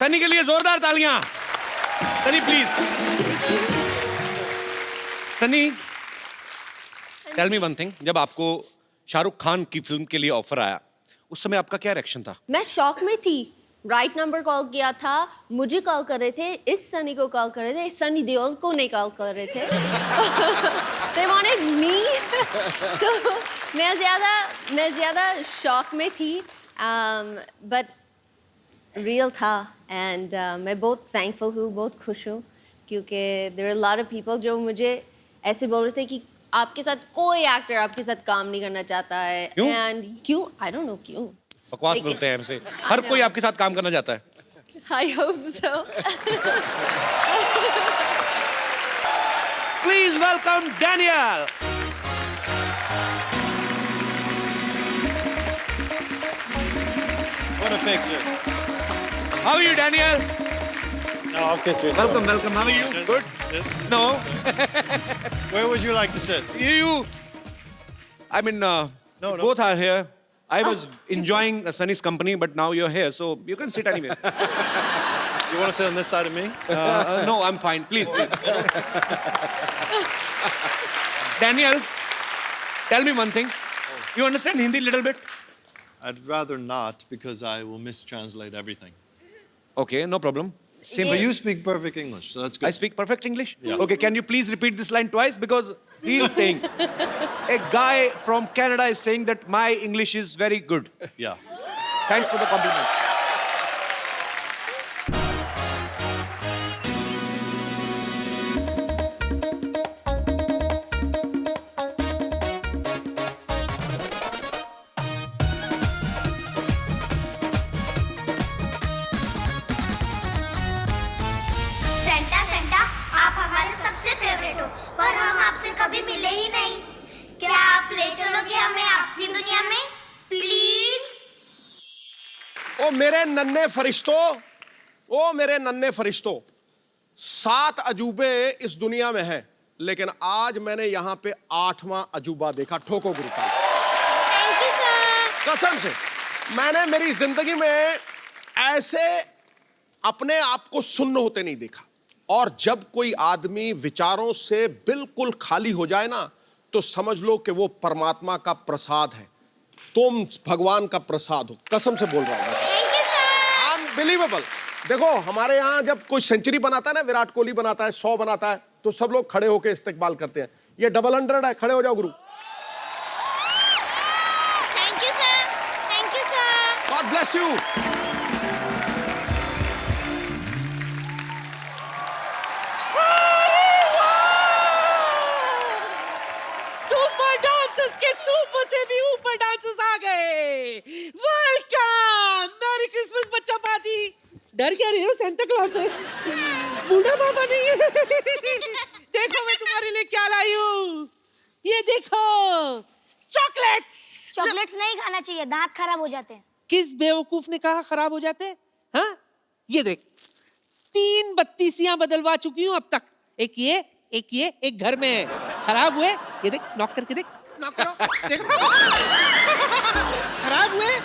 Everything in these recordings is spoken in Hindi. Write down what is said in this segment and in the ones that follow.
सनी के लिए जोरदार तालियां। Sunny please. Sunny, tell me one thing, जब आपको शाहरुख खान की फिल्म के लिए ऑफर आया उस समय आपका क्या रिएक्शन था? मैं शॉक में थी। राइट नंबर कॉल किया था, मुझे कॉल कर रहे थे, इस सनी को कॉल कर रहे थे, सनी देओल को नहीं कॉल कर रहे थे। They wanted me. So, मैं ज़्यादा शॉक में थी, but रियल था एंड मैं बहुत थैंकफुल हूँ, बहुत खुश हूँ क्योंकि there are a lot of people जो मुझे ऐसे बोल रहे थे कि आपके साथ कोई एक्टर आपके साथ काम नहीं करना चाहता है। क्यों? एंड क्यों? I don't know क्यों। बकवास लेकिन- बोलते हैं हमसे, हर कोई आपके साथ काम करना चाहता है। I hope so. Please welcome Daniel. What a picture. How are you, Daniel? No, I'll get you. Welcome, welcome. How are you? Good? Yes. No. Where would you like to sit? You. I mean, No. both are here. I was enjoying Sunny's company, but now you're here, so you can sit anywhere. You want to sit on this side of me? No, I'm fine. Please, please. Daniel, tell me one thing. You understand Hindi little bit? I'd rather not because I will mistranslate everything. Okay, no problem. Same But for you. you speak perfect English, so that's good. I speak perfect English? Yeah. Okay, can you please repeat this line twice? Because he is saying, a guy from Canada is saying that my English is very good. Yeah. Thanks for the compliment. Santa Santa आप हमारे सबसे फेवरेट हो, पर हम आपसे कभी मिले ही नहीं। क्या आप ले चलोगे हमें आपकी दुनिया में, प्लीज? ओ मेरे नन्हे फरिश्तों, ओ मेरे नन्हे फरिश्तों, 7 अजूबे इस दुनिया में हैं, लेकिन आज मैंने यहाँ पे 8वां अजूबा देखा। ठोको गुरु का थैंक यू सर। कसम से मैंने मेरी जिंदगी में ऐसे अपने आप को सुन्न होते नहीं देखा। और जब कोई आदमी विचारों से बिल्कुल खाली हो जाए ना, तो समझ लो कि वो परमात्मा का प्रसाद है। तुम भगवान का प्रसाद हो, कसम से बोल रहा हूं। Thank you sir. अनबिलीवेबल। देखो हमारे यहाँ जब कोई सेंचुरी बनाता है ना, विराट कोहली बनाता है, 100 बनाता है, तो सब लोग खड़े होकर इस्तकबाल करते हैं। ये डबल 100 है, खड़े हो जाओ गुरु। Thank you sir. Thank you sir. God bless you. Super dancers के सुपर से भी ऊपर डांसर्स आ गए। वेलकम, मैरी क्रिसमस बच्चा पार्टी। डर क्या रहे हो सेंटा क्लॉज से? बूढ़ा बाबा नहीं है। देखो मैं तुम्हारे लिए क्या लाई हूँ, ये देखो, चॉकलेट्स। चॉकलेट्स नहीं खाना चाहिए, दांत खराब हो जाते हैं। किस बेवकूफ ने कहा खराब हो जाते हैं? हाँ, ये देख, 3 बत्तीसियां बदलवा चुकी हूँ अब तक। एक ये, एक घर में है। खराब हुए, ये देख, नॉक करके देख, नॉक करो, देखो। खराब हुए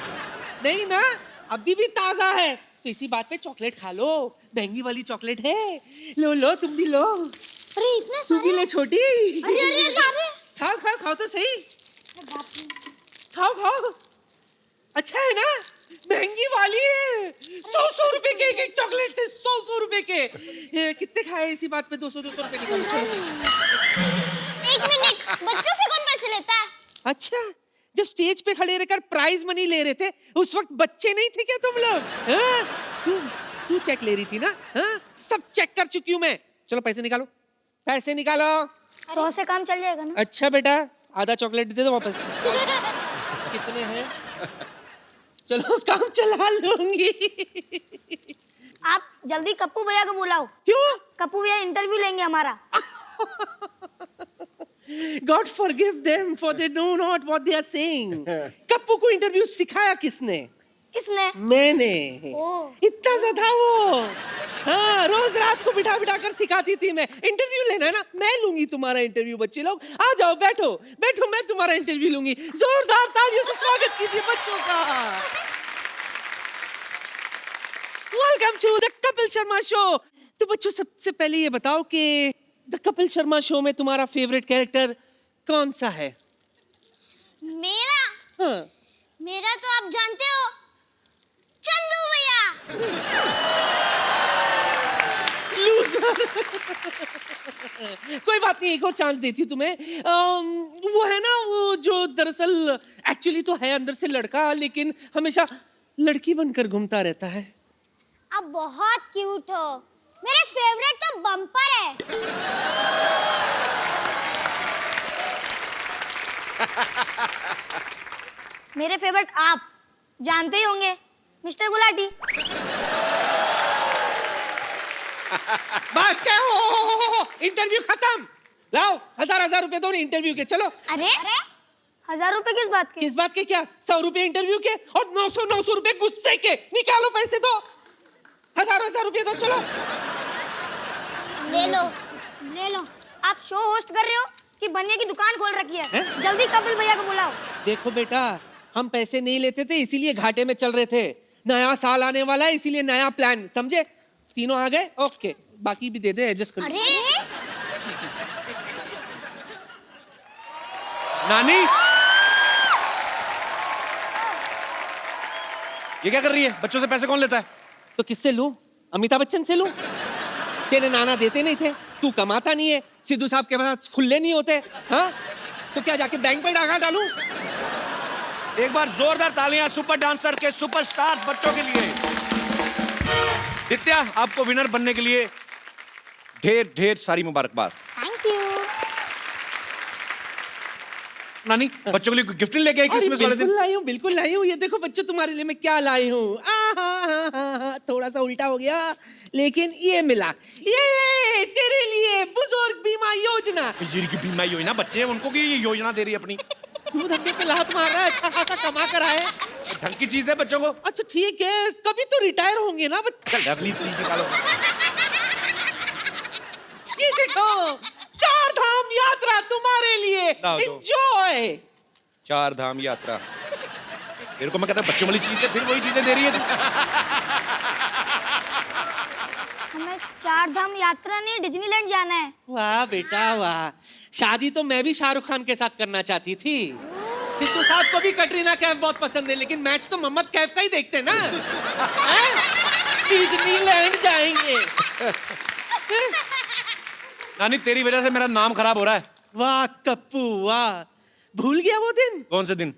नहीं ना, अभी भी ताजा है। तो इसी बात पे चॉकलेट खा लो, महंगी वाली चॉकलेट है। लो लो, तुम भी लो। अरे इतने तू भी ले छोटी। अरे सारे। खाओ खाओ खाओ तो सही, खाओ खाओ। अच्छा है ना, महंगी वाली है। 100 रुपए के एक चॉकलेट से, 100 रुपए के। ये कितने खाए इसी बात पे? 200 रुपए के। एक मिनट, बच्चों से कौन पैसे लेता है? अच्छा, जब स्टेज पे खड़े रहकर प्राइज मनी ले रहे थे उस वक्त बच्चे नहीं थे क्या तुम लोग? हाँ? तू चेक ले रही थी ना? हाँ? सब चेक कर चुकी हूँ मैं। चलो पैसे निकालो, पैसे निकालो। 100 से काम चल जाएगा ना? अच्छा बेटा, आधा चॉकलेट दे दो वापस। कितने हैं? चलो काम चला लूंगी। आप जल्दी कप्पू भैया को बुलाओ। क्यों? कप्पू भैया इंटरव्यू लेंगे हमारा। God forgive them for they know not what they are saying. Kappu को इंटरव्यू सिखाया किसने? किसने? मैंने। ओह। इतना सा था वो। हाँ, रोज रात को बिठा बिठा कर सिखाती थी मैं। इंटरव्यू लेना है ना, मैं लूंगी तुम्हारा इंटरव्यू। बच्चे लोग आ जाओ, बैठो बैठो, मैं तुम्हारा इंटरव्यू लूंगी। जोरदार तालियों से स्वागत कीजिए बच्चों का। Welcome to the Kapil Sharma show. तो बच्चों सबसे पहले ये बताओ कि द कपिल शर्मा शो में तुम्हारा फेवरेट कैरेक्टर कौन सा है? मेरा हाँ। मेरा तो आप जानते हो, चंदू भैया। कोई बात नहीं, एक और चांस देती हूँ तुम्हें। वो है ना, वो जो दरअसल एक्चुअली तो है अंदर से लड़का, लेकिन हमेशा लड़की बनकर घूमता रहता है। आप बहुत क्यूट हो। मेरे फेवरेट तो बम्पर है। मेरे फेवरेट आप जानते ही होंगे, मिस्टर गुलाटी। बस क्या हो, इंटरव्यू खत्म। लाओ 1000 रुपए दो इंटरव्यू के। चलो। अरे 1000 रुपए किस बात के? किस बात के क्या? 100 रुपए इंटरव्यू के और 900 रुपए गुस्से के। निकालो पैसे दो। 1000 रुपए दो। चलो। ले लो, ले लो। आप शो होस्ट कर रहे हो कि बनिया की दुकान खोल रखी है? जल्दी कपिल भैया को बुलाओ। देखो बेटा, हम पैसे नहीं लेते थे, इसीलिए घाटे में चल रहे थे। नया साल आने वाला है, इसीलिए नया प्लान, समझे? तीनों आ गए? ओके, बाकी भी दे दे, एडजस्ट कर लो। अरे नानी, ये क्या कर रही है? बच्चों से पैसे कौन लेता है? तो किससे लूं? अमिताभ बच्चन से लूं? तेरे नाना देते नहीं थे, तू कमाता नहीं है, सिद्धू साहब के पास खुले नहीं होते, हाँ? तो क्या जाके बैंक पे डाका डालूं? एक बार जोरदार तालियां सुपर डांसर के सुपरस्टार बच्चों के लिए। दित्या, आपको विनर बनने के लिए ढेर ढेर सारी मुबारकबाद। Thank you. नानी, बच्चों के लिए गिफ्ट लेके आई क्रिसमस वाले दिन? बिल्कुल लाई हूँ। ये देखो बच्चों, तुम्हारे लिए मैं क्या लाई हूँ। थोड़ा सा उल्टा हो गया, लेकिन ये मिला। ये तेरे लिए बुजुर्ग बीमा योजना। बुजुर्ग की बीमा योजना, बच्चे हैं उनको की ये योजना दे रही है अपनी। तू धक्के पे लात मार रहा है, अच्छा खासा कमा कर आए। ढंग की चीज है बच्चों को। अच्छा ठीक है, कभी तो रिटायर होंगे ना बच्चे। चल अगली चीज निकालो। ये देखो, 4 धाम यात्रा तुम्हारे लिए। लाओ दो। एंजॉय। 4 धाम यात्रा। तेरे को मैं कहता बच्चों वाली चीज है, फिर वही चीजें दे रही है तू। हमें 4 धाम यात्रा नहीं, डिज्नीलैंड जाना है। वाह बेटा वाह। शादी तो मैं भी शाहरुख खान के साथ करना चाहती थी। सिद्धू साहब को भी कटरीना कैफ बहुत पसंद है, लेकिन मैच तो मोहम्मद कैफ का ही देखते ना। डिज्नीलैंड जाएंगे। नानी, तेरी वजह से मेरा नाम खराब हो रहा है। वाह कप्पू वाह, भूल गया वो दिन। कौन से दिन?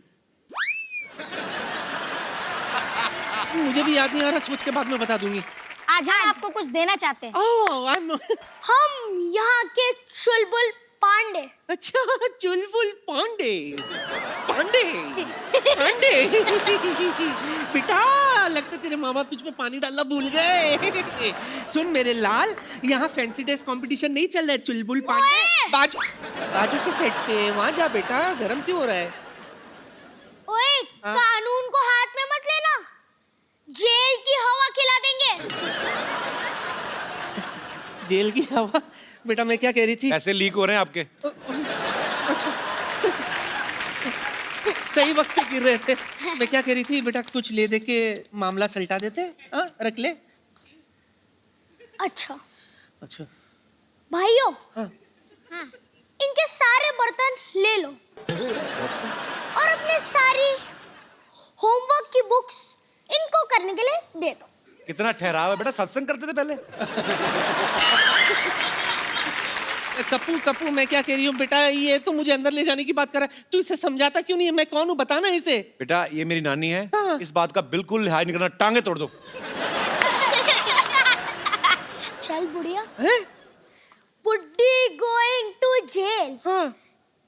मुझे भी याद नहीं आ रहा, सोच के बाद में बता दूंगी। आज हम आपको कुछ देना चाहते हैं। ओह हम यहाँ के चुलबुल पांडे। अच्छा, चुलबुल पांडे। पांडे पांडे। बेटा, लगता तेरे माँ बाप तुझ पे पानी डालना भूल गए। सुन मेरे लाल, यहाँ फैंसी ड्रेस कंपटीशन नहीं चल रहा है। चुलबुल पांडे बाजू बाजू के सेट पे वहाँ जा बेटा। गरम क्यों हो रहा है? ओए, कानून को हाथ में मत लेना, जेल की हवा खिला देंगे। जेल की हवा? बेटा मैं क्या कह रही थी? पैसे लीक हो रहे हैं आपके। अच्छा, सही वक्त पे गिर रहे थे। मैं क्या कह रही थी बेटा, कुछ ले दे के मामला सलटा देते। हाँ, रख ले। अच्छा अच्छा भाइयों, हाँ। हाँ, इनके सारे बर्तन ले लो और अपने सारी होमवर्क की बुक्स इनको करने के लिए दे दो। कितना ठहराव है बेटा, सत्संग करते थे पहले। कप्पू कप्पू, मैं क्या कह रही हूँ बेटा, ये तो मुझे अंदर ले जाने की बात कर रहा है। तू इसे समझाता क्यों नहीं है? मैं कौन हूँ बताना इसे। बेटा, ये मेरी नानी है। हाँ। इस बात का बिल्कुल लिहाज नहीं करना, टांगे तोड़ दो। चल बुढ़िया। हैं? बुड्ढी गोइंग टू जेल। हाँ।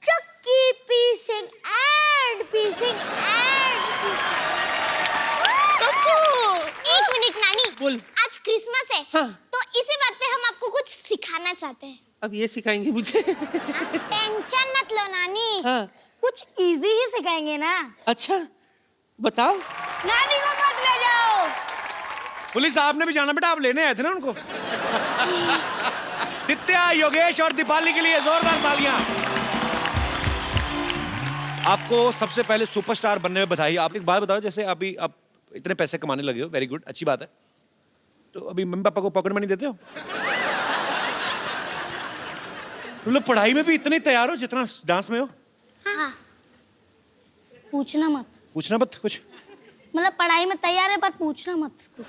चक्की पीसिंग एंड पीसिंग एंड पीसिंग। एक मिनट नानी, बोल। आज क्रिसमस है। हाँ। तो इसी बात पे हम आपको कुछ सिखाना चाहते हैं। अब ये सिखाएंगे मुझे? टेंशन मत लो नानी। हाँ। कुछ इजी ही सिखाएंगे ना। अच्छा बताओ। नानी को मत ले जाओ। पुलिस साहब ने भी जाना बेटा, आप लेने आए थे ना उनको। नित्या, योगेश और दीपाली के लिए जोरदार तालियां। आपको सबसे पहले सुपरस्टार बनने में बधाई। आप एक बात बताओ, जैसे अभी आप इतने पैसे कमाने लगे हो, वेरी गुड, अच्छी बात है। तो अभी मम्मी पापा को पॉकेट मनी देते हो? तुम लोग पढ़ाई में भी इतने तैयार हो जितना डांस में हो? हाँ। पूछना मत। पूछना मत कुछ। मतलब पढ़ाई में तैयार है पर पूछना मत कुछ।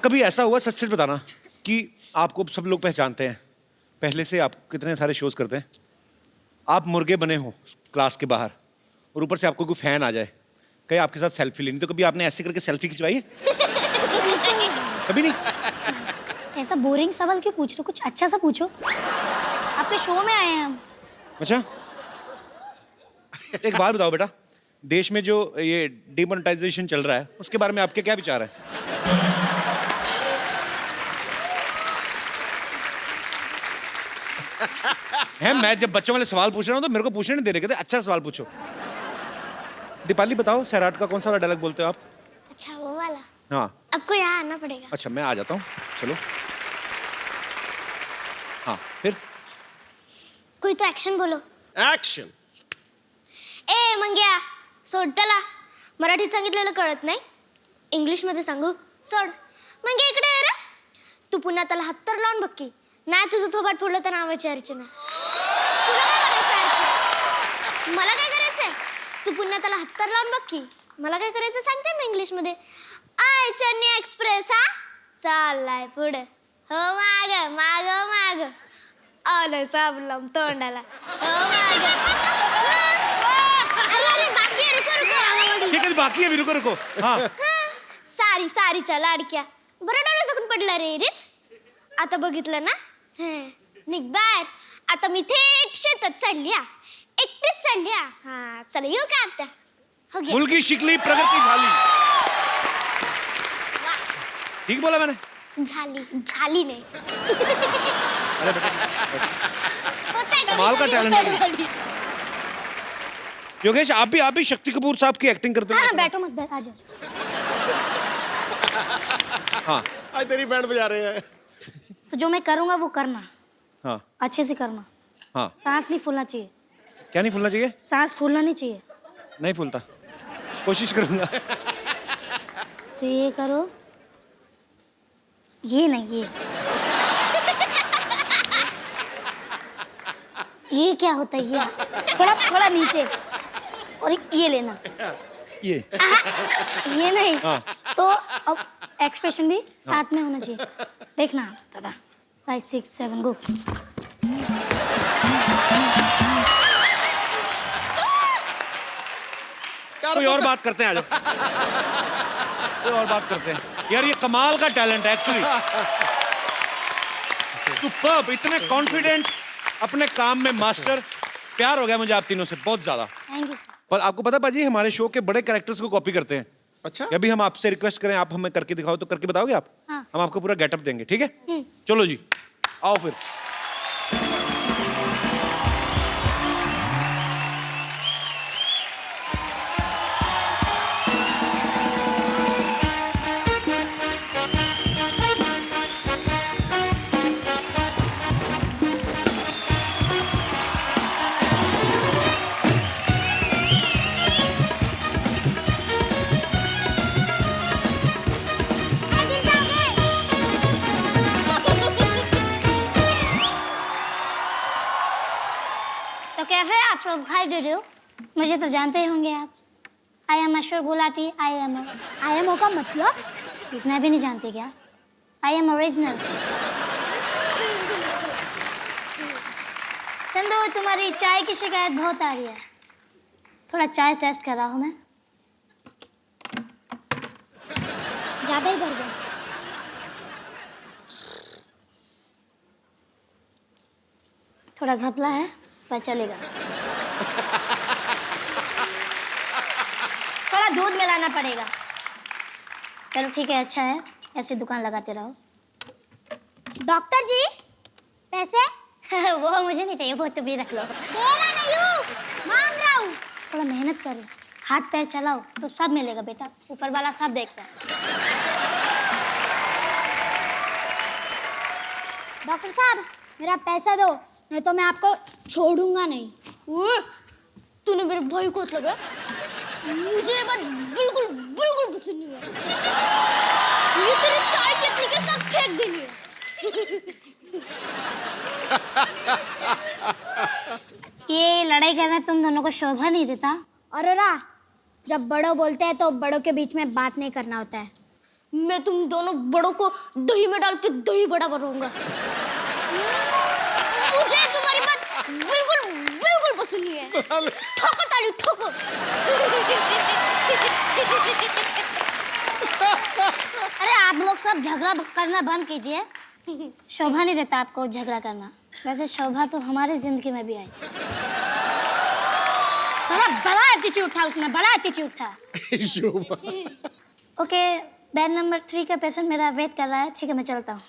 कभी ऐसा हुआ, सच सच बताना, कि आपको सब लोग पहचानते हैं, पहले से आप कितने सारे शोज करते हैं, आप मुर्गे बने हो क्लास के बाहर और ऊपर से आपको कोई फैन आ जाए, कहीं आपके साथ सेल्फी लेनी, तो कभी आपने ऐसे करके सेल्फी खिंचवाई है? कभी नहीं? ऐसा बोरिंग सवाल क्यों पूछ रहे हो? कुछ अच्छा सा पूछो। आपके शो में आए हैं हम। अच्छा, एक बात बताओ बेटा, देश में जो ये डिमोनेटाइजेशन चल रहा है उसके बारे में आपके क्या विचार है? मैं जब बच्चों वाले सवाल पूछ रहा हूँ तो मेरे को पूछने नहीं दे रहे, कहते अच्छा सवाल पूछो। दीपाली बताओ, सैराट का कौन सा वाला डायलॉग बोलते हो आप? अच्छा वो वाला? हाँ। आपको यहाँ आना पड़ेगा। अच्छा मैं आ जाता हूँ, चलो। हाँ फिर? कोई तो एक्शन बोलो। ऍक्शन. ए मंग्या, सोड त्याला. मराठीत सांगितलेलं कळत नाही, इंग्लिशमध्ये सांगू? सोड. मंग्या इकडे ये रे. तू पुन्हा त्याला हत्तर लावून बघ की. नाही तुझं थोबाड फोडलं तर नावाची अर्चना. तुला काय करायचं अर्चना? मला काय करायचंय? तू पुन्हा त्याला हत्तर लावून बघ की. मला काय करायचं सांगते मी इंग्लिशमध्ये. आय चेन्नई एक्सप्रेस हा चाललाय पुढे. हो माग माग माग आलं साबलम तोंडाला. हो माग. अरे बाकी आहे, रुको रुको. ठीक है, बाकी है, रुको रुको. हाँ. सारी सारीच्या लाडक्या. बरं डोळे झाकून पडला रे रीत. आता बघितलं ना? निघ बाहेर. आता मी थेट शेतात चालली हा. एकटीच चालली हा. हा चला येऊ का आता? हो गया. मुलगी शिकली, प्रगती झाली. ठीक बोला मैंने? झाली झाली नाही. अरे बेटा, होतंय का? कमाल का टैलेंट है. योगेश, आप भी शक्ति कपूर साहब की एक्टिंग करते हो? हाँ बैठो मत, बैठ आ जाओ. हाँ आज तेरी बैंड बजा रहे हैं. तो जो मैं करूँगा वो करना, हाँ अच्छे से करना. हाँ. सांस नहीं फूलना चाहिए. क्या नहीं फूलना चाहिए? सांस फूलना नहीं चाहिए. नहीं फूलता, कोशिश करूंगा. तो ये करो, ये नहीं ये क्या होता है? ये थोड़ा थोड़ा नीचे और ये लेना. ये ये नहीं. हाँ. तो अब एक्सप्रेशन भी साथ में होना चाहिए. देखना दादा. 5 6 7 गो. कोई और बात करते हैं, आ जाओ. कोई और बात करते हैं यार. ये कमाल का टैलेंट है एक्चुअली. सुपर्ब, इतने कॉन्फिडेंट, अपने काम में मास्टर. प्यार हो गया मुझे आप तीनों से बहुत ज्यादा. Thank you sir. पर आपको पता पाजी, हमारे शो के बड़े कैरेक्टर्स को कॉपी करते हैं. अच्छा. अभी हम आपसे रिक्वेस्ट करें, आप हमें करके दिखाओ, तो करके बताओगे आप? हाँ. हम आपको पूरा गेटअप देंगे, ठीक है? चलो जी, आओ फिर. तो कैसे आप सब भाई दे रहे हो? मुझे तो जानते ही होंगे आप. I am assure Gulati. I am का मतलब इतना भी नहीं जानते क्या? I am original. चंदो, तुम्हारी चाय की शिकायत बहुत आ रही है. थोड़ा चाय टेस्ट कर रहा हूँ मैं. ज्यादा ही भर गया. थोड़ा घपला है पर चलेगा. थोड़ा दूध मिलाना पड़ेगा. चलो ठीक है, अच्छा है, ऐसे दुकान लगाते रहो. डॉक्टर जी पैसे? वो मुझे नहीं चाहिए, वो तुम भी रख लो. तेरा नहीं हूँ, मांग रहा हूँ. थोड़ा मेहनत करो, हाथ पैर चलाओ तो सब मिलेगा बेटा. ऊपर वाला सब देखता है. डॉक्टर साहब मेरा पैसा दो, नहीं तो मैं आपको छोड़ूंगा नहीं. तूने मेरे भाई को लगा. मुझे ये बात बिल्कुल बिल्कुल पसंद नहीं है। मुझे तेरी चाय केतली के साथ फेंक देनी है। ये लड़ाई करना तुम दोनों को शोभा नहीं देता? अरे रा, जब बड़ों बोलते हैं तो बड़ों के बीच में बात नहीं करना होता है। मैं तुम दोनों बड़ों को दही में डाल के दही बड़ा बनाऊंगा। मुझे तुम्हारी बात बिल्कुल बिल्कुल पसंद नहीं है। ठोको ताली ठोको। अरे आप लोग सब झगड़ा करना बंद कीजिए। शोभा नहीं देता आपको झगड़ा करना। वैसे शोभा तो हमारी जिंदगी में भी आई। बड़ा एटीट्यूड था उसमें, बड़ा एटीट्यूड था। ओके, बेड नंबर 3 का पेशेंट मेरा वेट कर रहा है। ठीक है, मैं चलता हूँ।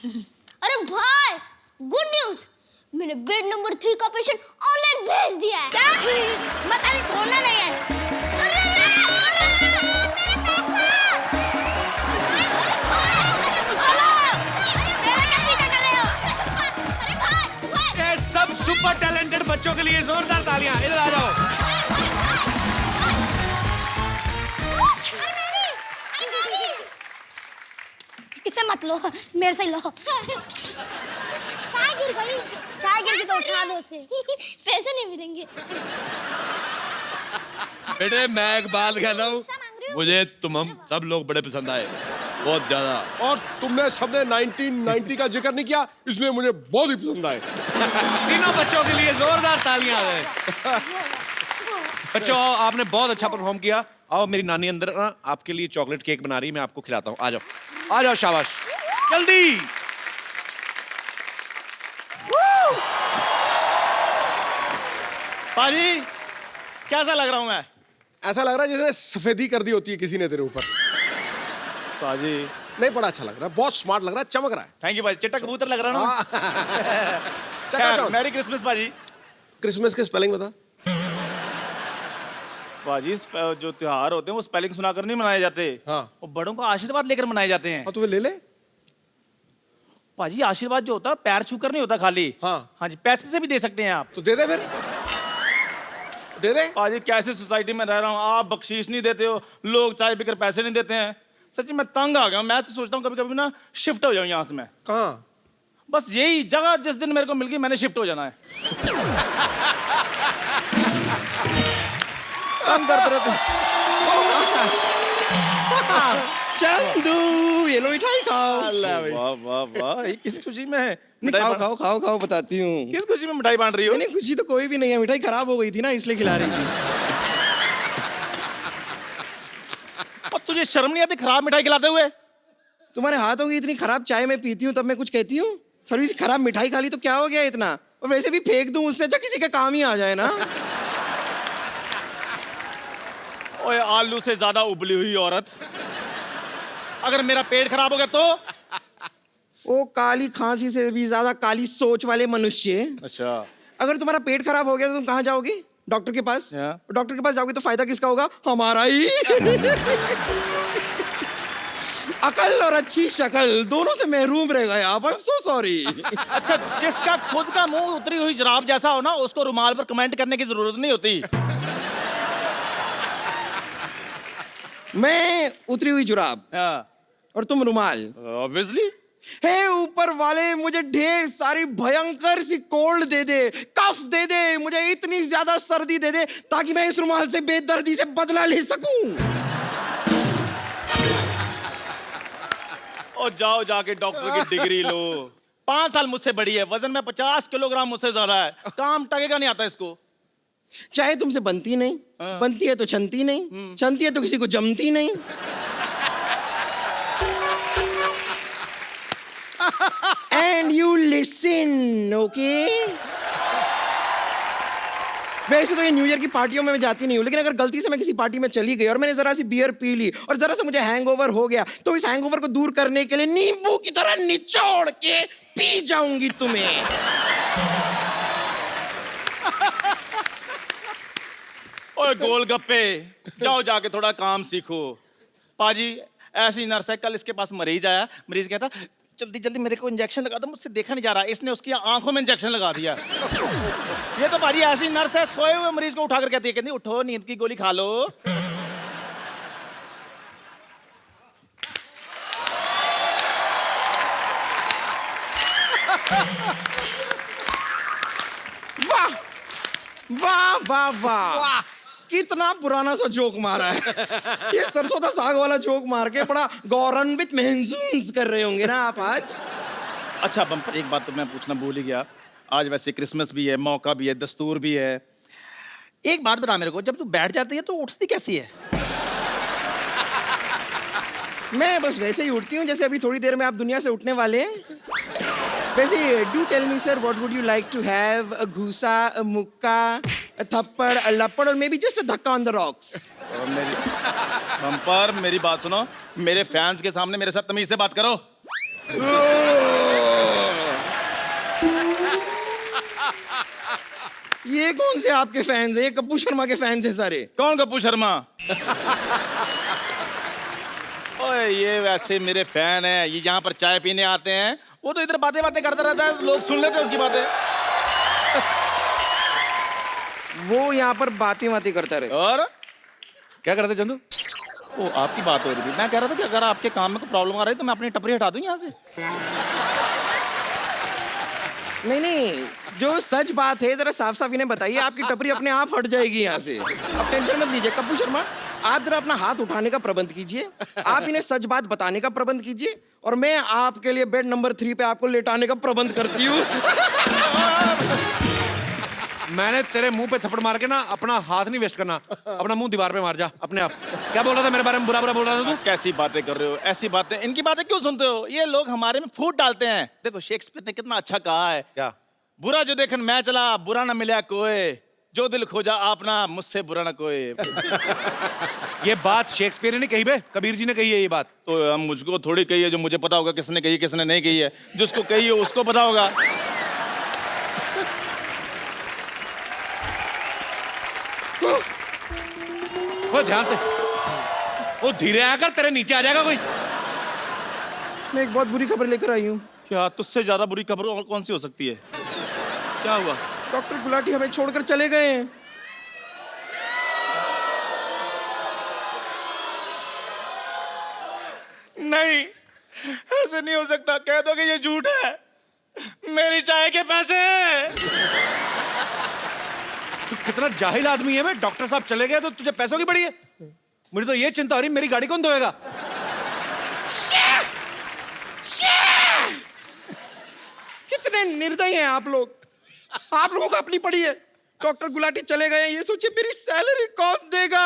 अरे भाई, गुड न्यूज, मैंने बेड नंबर 3 का पेशेंट ऑनलाइन भेज दिया है। क्या? मतलब छोड़ना नहीं है। अरे मेरा पैसा! ये सब सुपर टैलेंटेड बच्चों के लिए जोरदार तालियां। इधर आ जाओ। इसे मत लो, मेरे से लो। चाय गिर गई। चाय गिर गई तो उठा दो उसे। पैसे नहीं मिलेंगे। बेटे मैं एक बात कहता हूँ, मुझे तुम हम सब लोग बड़े पसंद आए, बहुत ज्यादा। और तुमने सबने 1990 का जिक्र नहीं किया, इसलिए मुझे बहुत ही पसंद आए। तीनों बच्चों के लिए जोरदार तालियां। बच्चों, आपने बहुत अच्छा परफॉर्म किया। आओ, मेरी नानी अंदर ना आपके लिए चॉकलेट केक बना रही है, मैं आपको खिलाता हूँ। आ जाओ, आ जाओ, शाबाश, जल्दी। पाजी, कैसा लग रहा हूँ मैं? ऐसा लग रहा है जैसे सफेदी कर दी होती है किसी ने तेरे ऊपर। पाजी, नहीं, बड़ा अच्छा लग रहा है, बहुत स्मार्ट लग रहा है, चमक रहा है। थैंक यू पाजी। चिट्टा कबूतर लग रहा है ना? चकाचौंध। मैरी क्रिसमस पाजी। क्रिसमस के स्पेलिंग बता। पाजी, जो त्योहार होते हैं वो स्पेलिंग सुनाकर नहीं मनाए जाते। हाँ। वो बड़ों का आशीर्वाद लेकर मनाए जाते हैं। और तू ले ले। पाजी, आशीर्वाद जो होता है पैर छूकर नहीं होता खाली। हाँ। हाँ जी, पैसे से भी दे सकते हैं आप। तो दे दे फिर, दे दे। पाजी, कैसे सोसाइटी में रह रहा हूँ, आप बख्शीश नहीं देते हो, लोग चाय पीकर पैसे नहीं देते हैं। सच्ची मैं तंग आ गया। मैं तो सोचता हूँ कभी कभी ना शिफ्ट हो जाऊँ यहाँ से मैं। कहाँ? बस यही जगह जिस दिन मेरे को मिल गई मैंने शिफ्ट हो जाना है। तंग करते रहते। चंदू, ये लो मिठाई खाओ। वाह वाह वाह, ये किस खुशी में है? नहीं, मिठाई खाओ बांट- खाओ खाओ खाओ, बताती हूँ। किस खुशी में मिठाई बांट रही हो? नहीं, खुशी तो कोई भी नहीं है, मिठाई खराब हो गई थी ना, इसलिए खिला रही थी। और तुझे शर्म नहीं आती खराब मिठाई खिलाते हुए? तुम्हारे हाथों की इतनी खराब चाय मैं पीती हूँ तब मैं कुछ कहती हूँ? थोड़ी सी खराब मिठाई खा ली तो क्या हो गया इतना? और वैसे भी फेंक दूं उससे, तो किसी के काम ही आ जाए ना। ओए, आलू से ज्यादा उबली हुई औरत। अगर मेरा पेट खराब हो गया तो? वो काली खांसी से भी ज्यादा काली सोच वाले मनुष्य। अच्छा। अगर तुम्हारा पेट खराब हो गया तो तुम कहाँ जाओगे? डॉक्टर के पास। Yeah. डॉक्टर के पास जाओगे तो फायदा किसका होगा? हमारा ही। अकल और अच्छी शक्ल दोनों से महरूम रह गए आप। I am so sorry. अच्छा, जिसका खुद का मुंह उतरी हुई जराब जैसा हो ना, उसको रुमाल पर कमेंट करने की जरूरत नहीं होती। मैं उतरी हुई जुराब और तुम रुमाल। ऑब्वियसली। हे ऊपर वाले, मुझे ढेर सारी भयंकर सी कोल्ड दे दे, कफ दे दे, मुझे इतनी ज्यादा सर्दी दे दे ताकि मैं इस रुमाल से बेदर्दी से बदला ले सकूं। और जाओ जाके डॉक्टर की डिग्री लो। 5 साल मुझसे बड़ी है, वजन में 50 किलोग्राम मुझसे ज्यादा है, काम टकेगा नहीं आता इसको। चाहे तुमसे बनती नहीं, हाँ। बनती है तो छनती नहीं, छनती है तो किसी को जमती नहीं। And you listen, okay? वैसे तो ये न्यू ईयर की पार्टियों में मैं जाती नहीं हूँ, लेकिन अगर गलती से मैं किसी पार्टी में चली गई और मैंने जरा सी बियर पी ली और जरा सा मुझे हैंगओवर हो गया, तो इस हैंगओवर को दूर करने के लिए नींबू की तरह निचोड़ के पी जाऊंगी तुम्हें। ओए गोलगप्पे, जाओ जाके थोड़ा काम सीखो। पाजी, ऐसी नर्स है, कल इसके पास मरीज आया, मरीज कहता जल्दी जल्दी मेरे को इंजेक्शन लगा दो, मुझसे देखा नहीं जा रहा। इसने उसकी आंखों में इंजेक्शन लगा दिया। ये तो पाजी ऐसी नर्स है, सोए हुए मरीज को उठाकर कहती है, कहती उठो, नींद की गोली खा लो। वाह वाह वाह वाह, कितना पुराना सा जोक मारा है। ये सरसों का साग वाला जोक मार के बड़ा गौरवान्वित महसूस कर रहे होंगे ना आप आज। अच्छा बम्पर, एक बात तो मैं पूछना भूल ही गया। आज वैसे क्रिसमस भी है, मौका भी है, दस्तूर भी है। एक बात बता मेरे को, जब तू बैठ जाती है तो उठती कैसी है? मैं बस वैसे ही उठती हूँ जैसे अभी थोड़ी देर में आप दुनिया से उठने वाले हैं। वैसे do tell me sir, what would you like to have? A घूसा, अ मुक्का, अ थप्पड़, अ लपड़, और मे बी जस्ट अ धक्का ऑन द रॉक्स। और मेरी बम्पर, मेरी बात सुनो, मेरे फैंस के सामने मेरे साथ तमीज से बात करो। ये कौन से आपके फैंस हैं? ये कप्पू शर्मा के फैंस हैं सारे। कौन कप्पू शर्मा? ओए ये वैसे मेरे फैन है, ये यहाँ पर चाय पीने आते हैं, वो तो इधर बातें बातें करता रहता है, लोग सुन लेते हैं उसकी बातें। वो यहाँ पर बातें करता रहे। और क्या करते चंदू? वो आपकी बात हो रही थी, मैं कह रहा था कि अगर आपके काम में कोई प्रॉब्लम आ रही है तो मैं अपनी टपरी हटा दूं यहाँ से। नहीं, जो सच बात है जरा साफ साफ इन्हें बताइए। आपकी टपरी अपने आप हट जाएगी यहाँ से, आप टेंशन मत लीजिए। कप्पू शर्मा, आप जरा अपना हाथ उठाने का प्रबंध कीजिए, आप इन्हें सच बात बताने का प्रबंध कीजिए, और मैं आपके लिए बेड नंबर 3 पे आपको लेटाने का प्रबंध करती हूँ। मैंने तेरे मुंह पे थप्पड़ मार के ना अपना हाथ नहीं वेस्ट करना, अपना मुंह दीवार पे मार जा अपने आप। क्या बोल रहा था मेरे बारे में? बुरा बुरा बोल रहा था तू? कैसी बातें कर रहे हो? ऐसी बातें, इनकी बातें क्यों सुनते हो? ये लोग हमारे में फूट डालते हैं। देखो शेक्सपियर ने कितना अच्छा कहा है, क्या? बुरा जो देखन मैं चला, बुरा ना मिला कोई, जो दिल खोजा आपना, मुझसे बुरा ना कोई। ये बात शेक्सपियर ने कही बे? कबीर जी ने कही है ये बात? तो हम मुझको थोड़ी कही है, जो मुझे पता होगा किसने कही किसने नहीं कही है। जिसको कही है उसको पता होगा। वो ध्यान से, वो धीरे आकर तेरे नीचे आ जाएगा कोई। मैं एक बहुत बुरी खबर लेकर आई हूँ। क्या तुझसे ज्यादा बुरी खबर और कौन सी हो सकती है? क्या हुआ? डॉक्टर गुलाटी हमें छोड़कर चले गए हैं। नहीं, ऐसे नहीं हो सकता। कह दो कि ये झूठ है। मेरी चाय के पैसे। तू कितना जाहिल आदमी है बे। डॉक्टर साहब चले गए तो तुझे पैसों की पड़ी है? मुझे तो ये चिंता हो रही, मेरी गाड़ी कौन धोएगा? कितने निर्दयी हैं आप लोग। आप लोगों को अपनी पड़ी है। डॉक्टर गुलाटी चले गए हैं, ये सोचिए मेरी सैलरी कौन देगा?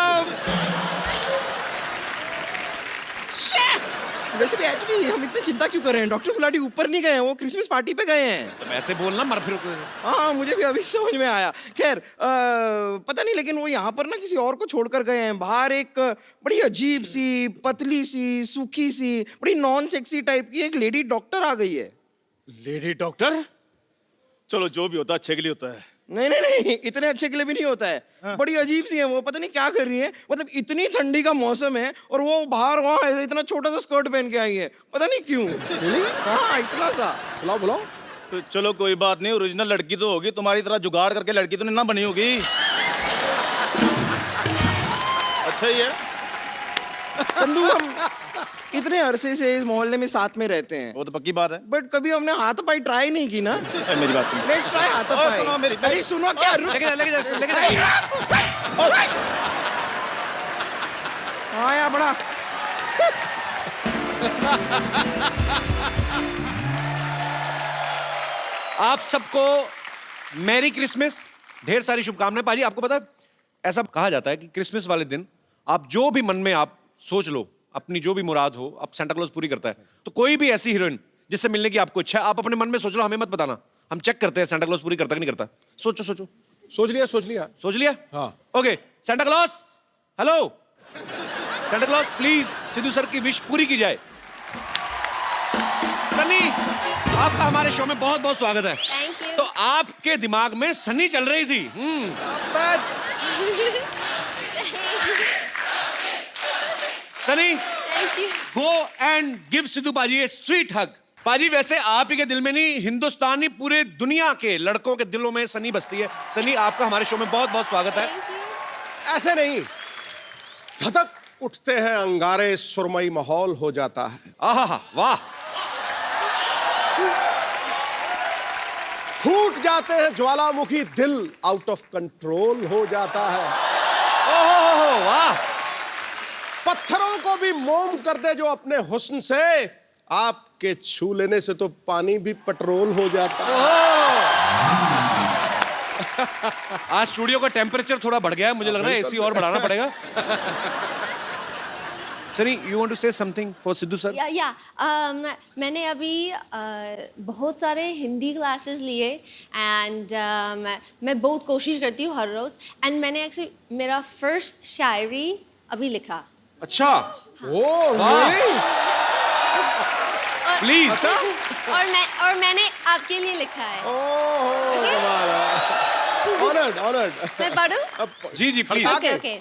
वैसे भी एक्चुअली हम इतनी चिंता क्यों कर रहे हैं? डॉक्टर गुलाटी ऊपर नहीं गए हैं, वो क्रिसमस पार्टी पे गए हैं। तो ऐसे बोलना मर फिर। हाँ, मुझे भी अभी समझ में आया। खैर पता नहीं, लेकिन वो यहाँ पर ना किसी और को छोड़कर गए हैं। बाहर एक बड़ी अजीब सी, पतली सी, सूखी सी, बड़ी नॉन सेक्सी टाइप की एक लेडी डॉक्टर आ गई है। Lady doctor? चलो जो भी होता है अच्छे के लिए होता है। नहीं नहीं नहीं, इतने अच्छे के लिए भी नहीं होता है। हाँ। बड़ी अजीब सी है वो, पता नहीं क्या कर रही है। मतलब इतनी ठंडी का मौसम है और वो बाहर वहाँ इतना छोटा सा स्कर्ट पहन के आई है, पता नहीं क्यों। हाँ, इतना सा। बुलाओ बुलाओ। तो चलो कोई बात नहीं, ओरिजिनल लड़की तो होगी, तुम्हारी तरह जुगाड़ करके लड़की तो नहीं ना बनी होगी। अच्छा ही है। चंदू, हम इतने अरसे से इस मोहल्ले में साथ में रहते हैं। वो तो पक्की बात है, बट कभी हमने हाथापाई ट्राई नहीं की ना। मेरी बात सुनो। लेट्स ट्राई हाथापाई। सुनो मेरी। अरे सुनो क्या, लेके जा। हाँ यार, बड़ा आप सबको मैरी क्रिसमस, ढेर सारी शुभकामनाएं। पाजी, आपको पता है ऐसा कहा जाता है कि क्रिसमस वाले दिन आप जो भी मन में आप सोच लो, अपनी जो भी मुराद हो, आप सेंटा क्लॉज पूरी करता है। तो कोई भी ऐसी हीरोइन जिससे मिलने की आपको इच्छा है, आप अपने मन में सोच लो, हमें मत बताना। हम चेक करते हैं सेंटा क्लॉज पूरी करता कि नहीं करता। सोचो सोचो। सोच लिया। सोच लिया? हाँ। Okay, Santa Claus, hello Santa Claus, please Sidhu sir की विश पूरी की जाए। सनी, आपका हमारे शो में बहुत बहुत स्वागत है। Thank you. तो आपके दिमाग में सनी चल रही थी। Sunny, Thank you. Go and give Sidhu paaji A sweet हग। पाजी, वैसे आप ही के दिल में नहीं, हिंदुस्तानी पूरे दुनिया के लड़कों के दिलों में सनी बसती है। सनी, आपका हमारे शो में बहुत बहुत स्वागत है। Thank you. ऐसे नहीं, धधक उठते हैं अंगारे, सुरमई माहौल हो जाता है। आहा, वाह। जाते हैं ज्वालामुखी, दिल आउट ऑफ कंट्रोल हो जाता है। ओह वाह, पत्थरों को भी मोम कर दे जो अपने हुस्न से, आपके छू लेने से तो पानी भी पेट्रोल हो जाता है। आज स्टूडियो का टेम्परेचर थोड़ा बढ़ गया है, मुझे लग रहा है एसी और बढ़ाना पड़ेगा। Sunny, you want to say something for Sidhu sir? मैंने अभी बहुत सारे हिंदी क्लासेस लिए एंड मैं बहुत कोशिश करती हूँ हर रोज, एंड मैंने एक्चुअली मेरा फर्स्ट शायरी अभी लिखा। अच्छा, ओह प्लीज। और मैंने आपके लिए लिखा है। Honoured honoured. मैं पढ़ूं? जी जी प्लीज। Okay okay.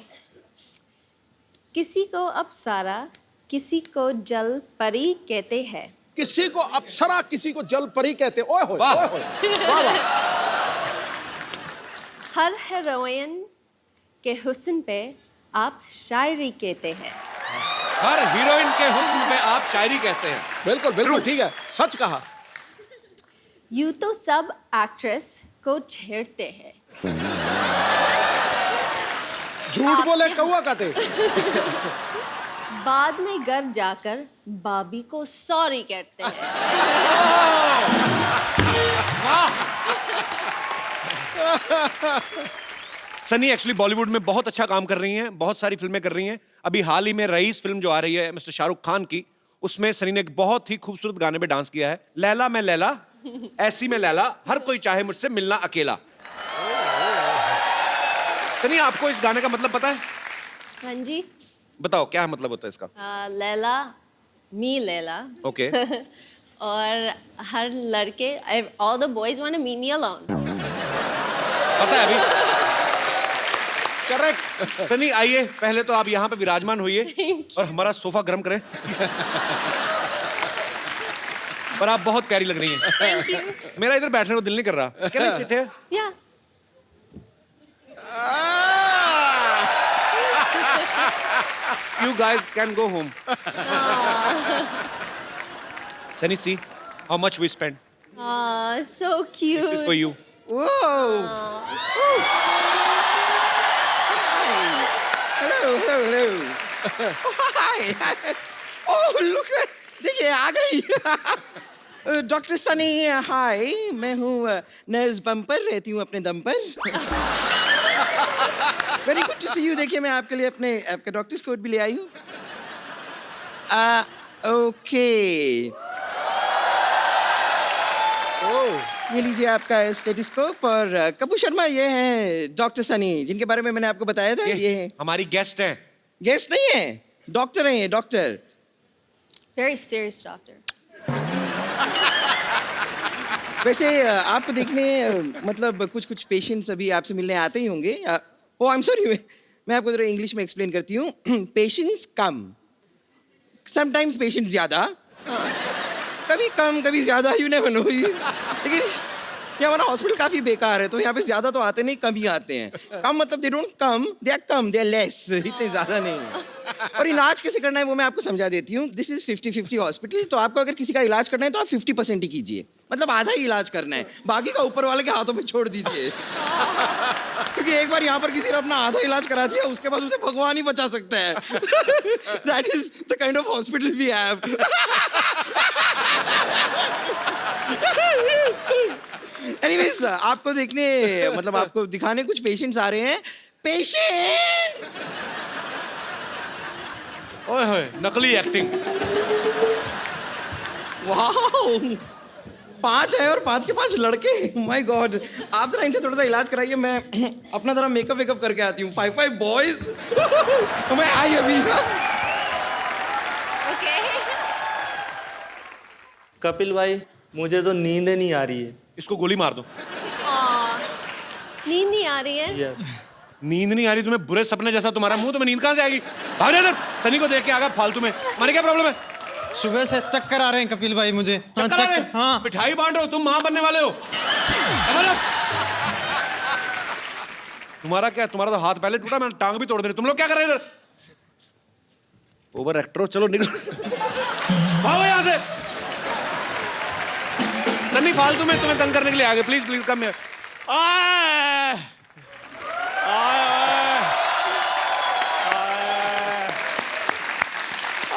किसी को अप्सरा, किसी को जल परी कहते हैं। किसी को अप्सरा, किसी को जल परी कहते। ओए होए, वाह। ओए होए, वाह वाह। हर हीरोइन के हुस्न पे आप शायरी कहते हैं। हर हीरोइन के हुस्न पे आप शायरी कहते हैं। बिल्कुल बिल्कुल ठीक है, सच कहा। यूं तो सब एक्ट्रेस को छेड़ते हैं। झूठ बोले कौवा काटे। बाद में घर जाकर बाबी को सॉरी कहते हैं। सनी एक्चुअली बॉलीवुड में बहुत अच्छा काम कर रही हैं, बहुत सारी फिल्में कर रही हैं। अभी हाल ही में रईस फिल्म जो आ रही है मिस्टर शाहरुख खान की, उसमें सनी ने एक बहुत ही खूबसूरत गाने पे डांस किया है। लैला मैं लैला, ऐसी में लैला, हर कोई चाहे मुझसे मिलना अकेला। सनी, आपको इस गाने का मतलब पता है? हाँ जी। बताओ क्या मतलब होता है इसका? लैला मी लैला। ओके। और हर लड़के, all the boys want to meet me alone. पता है अभी? करेक्ट। सनी आइए, पहले तो आप यहाँ पे विराजमान होइए और हमारा सोफा गर्म करें। पर आप बहुत प्यारी लग रही हैं। Thank you. मेरा इधर बैठने को दिल नहीं कर रहा। Can I sit here? Yeah. You guys can go home. Sunny, see how much we spent. So cute. This is for you. Whoa! Hello. Oh, hi. Oh, look! देखिए आ गई। डॉक्टर सनी, हाय, मैं हूँ नर्स बम्पर, रहती हूँ अपने दम पर। Very good to see you. देखिए मैं आपके लिए आपका डॉक्टर्स कोट भी ले आई हूँ। ओके, ये लीजिए आपका स्टेथोस्कोप। और कपूर शर्मा, ये हैं डॉक्टर सनी, जिनके बारे में मैंने आपको बताया था। ये हमारी गेस्ट हैं। गेस्ट नहीं है, डॉक्टर हैं ये, डॉक्टर। Very serious doctor. वैसे आपको देखने मतलब कुछ पेशेंट्स अभी आपसे मिलने आते ही होंगे। ओ आई एम सॉरी, मैं आपको जरा इंग्लिश में एक्सप्लेन करती हूँ। पेशेंट्स कम, समटाइम्स पेशेंट्स ज़्यादा, कभी कम कभी ज़्यादा, यू नेवर नो। लेकिन ये हमारा हॉस्पिटल काफ़ी बेकार है, तो यहाँ पे ज़्यादा तो आते नहीं, कम ही आते हैं। कम मतलब they don't come, they are come, they are less, इतने ज़्यादा नहीं है। और इलाज कैसे करना है वो मैं आपको समझा देती हूँ। This is 50-50 hospital. तो आपको अगर किसी का इलाज करना है तो आप 50% ही कीजिए, मतलब आधा ही इलाज करना है, बाकी का ऊपर वाले के हाथों पे छोड़ दीजिए। क्योंकि एक बार यहाँ पर किसी ने अपना आधा इलाज करा दिया, उसके बाद उसे भगवान ही बचा सकता है। That is the kind of hospital we have. Anyways, आपको देखने मतलब आपको दिखाने कुछ पेशेंट्स आ रहे हैं। पेशेंट्स! ओए होए, नकली एक्टिंग। वाओ, 5 है और 5 के 5 लड़के। माय गॉड, आप जरा इनसे थोड़ा सा इलाज कराइए, मैं अपना जरा मेकअप वेकअप करके आती हूँ। 5 बॉयज। तो मैं आई अभी। Okay. कपिल भाई, मुझे तो नींद नहीं आ रही है। इसको गोली मार दो। नींद नहीं आ रही है? यस। नींद नहीं आ रही तुम्हें? बुरे सपने जैसा तुम्हारा मुंह, तुम्हें नींद कहाँ से आएगी? भाग जा इधर। सनी को देख के आ गया फालतू में। मारे क्या प्रॉब्लम है? सुबह से चक्कर आ रहे हैं कपिल भाई मुझे। चक्कर आ रहे हैं? हाँ। मिठाई बांट रहे हो तुम, माँ बनने वाले हो। तुम्हारा क्या? तुम्हारा तो हाथ पहले टूटा, मैंने टांग भी तोड़ दी। तुम लोग क्या कर रहे हैं इधर? ओवर एक्टर हो, चलो निकलो। भागो यहाँ से। सनी फालतू में तुम्हें तंग करने के लिए आ गए। Please please come here.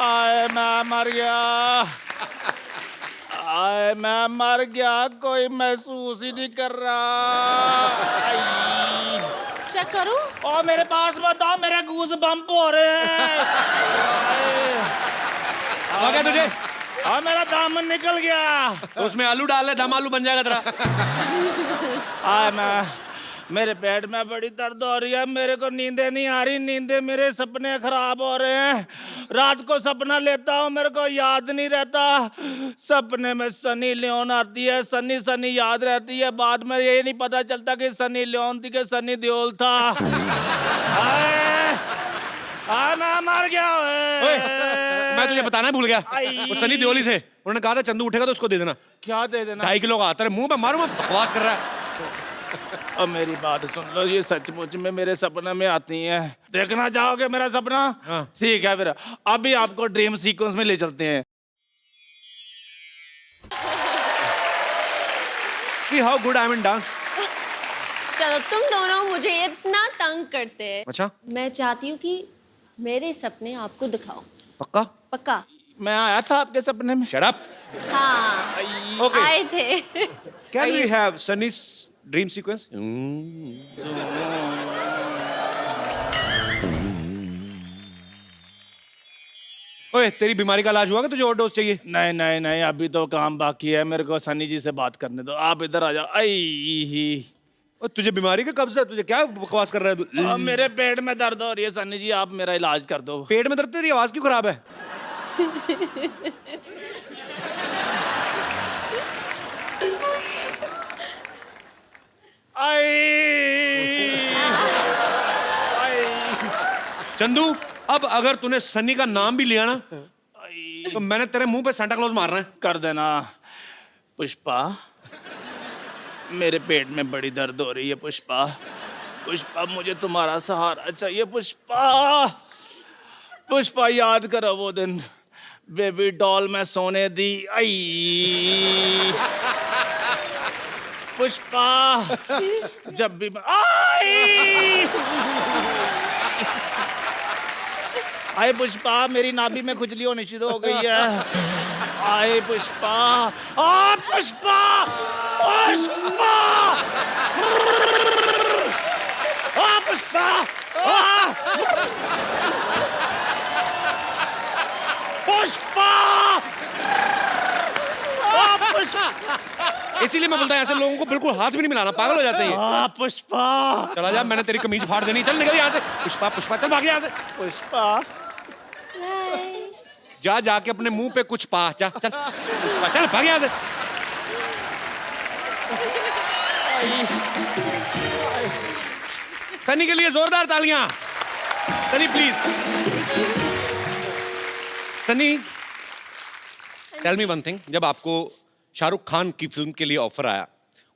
आए मैं मर गया। आए मैं मर गया, कोई महसूस ही नहीं कर रहा। चेक करूं? और मेरे पास मत आओ, मेरे गूज बम्प हो रहे हैं। आ गया तुझे? हाँ मेरा दामन निकल गया। उसमें आलू डाल ले, दम आलू बन जाएगा तेरा। मेरे पेट में बड़ी दर्द हो रही है, मेरे को नींदें नहीं आ रही, नींदें मेरे सपने खराब हो रहे हैं। रात को सपना लेता हूँ, मेरे को याद नहीं रहता। सपने में सनी लियोन आती है, सनी सनी याद रहती है, बाद में ये नहीं पता चलता कि सनी लियोन थी कि सनी देओल था। मैं मर गया। मैं तुझे बताना भूल गया, वो सनी देओल ही थे। उन्होंने कहा था चंदू उठेगा तो उसको दे देना। क्या दे देना? 2.5 किलो का आता है। मुंह पे मारूंगा, बकवास कर रहा है। अब मेरी बात सुन लो, ये सचमुच में मेरे सपने में आती हैं। देखना चाहोगे मेरा सपना? हाँ। ठीक है, फिर अभी आपको ड्रीम सीक्वेंस में ले चलते हैं। See how good I am in dance. चलो तुम दोनों मुझे इतना तंग करते हैं। अच्छा? मैं चाहती हूँ कि मेरे सपने आपको दिखाओ। पक्का? पक्का। मैं आया था आपके सपने में। Shut up. हाँ Okay. आए थे। Can we have Sunny's dream sequence? ओए, तेरी बीमारी का इलाज हुआ कि तुझे और डोज चाहिए? नहीं नहीं नहीं, अभी तो काम बाकी है, मेरे को सनी जी से बात करने दो। आप इधर आ जाओ। और तुझे बीमारी का कब से? तुझे क्या बकवास कर रहा है तू? अब मेरे पेट में दर्द हो रही है सनी जी, आप मेरा इलाज कर दो। पेट में दर्द? तेरी आवाज क्यों खराब है? चंदू, अब अगर तूने सनी का नाम भी लिया ना तो मैंने तेरे मुंह पे सांता क्लॉज मारना है। कर देना। पुष्पा, मेरे पेट में बड़ी दर्द हो रही है। पुष्पा, पुष्पा मुझे तुम्हारा सहारा चाहिए। पुष्पा, पुष्पा याद करो वो दिन बेबी डॉल में सोने दी। आई पुष्पा, जब भी आए पुष्पा, मेरी नाभि में खुजली होनी शुरू हो गई है। आए पुष्पा, आ पुष्पा, पुष्पा, आ पुष्पा, पुष्पा, इसीलिए मैं बोलता हूँ ऐसे लोगों को बिल्कुल हाथ भी नहीं मिलाना, पागल हो जाते हैं। पुष्पा, चला जा, मैंने तेरी कमीज फाड़ देनी। चल निकल यहाँ से। पुष्पा, पुष्पा, चल भाग यहाँ से। पुष्पा, जा जाके अपने मुंह पे कुछ पा। जा चल पुष्पा, चल भाग यहाँ से। सनी के लिए जोरदार तालियां। Sunny please. Sunny, tell me one thing, जब आपको शाहरुख खान की फिल्म के लिए ऑफर आया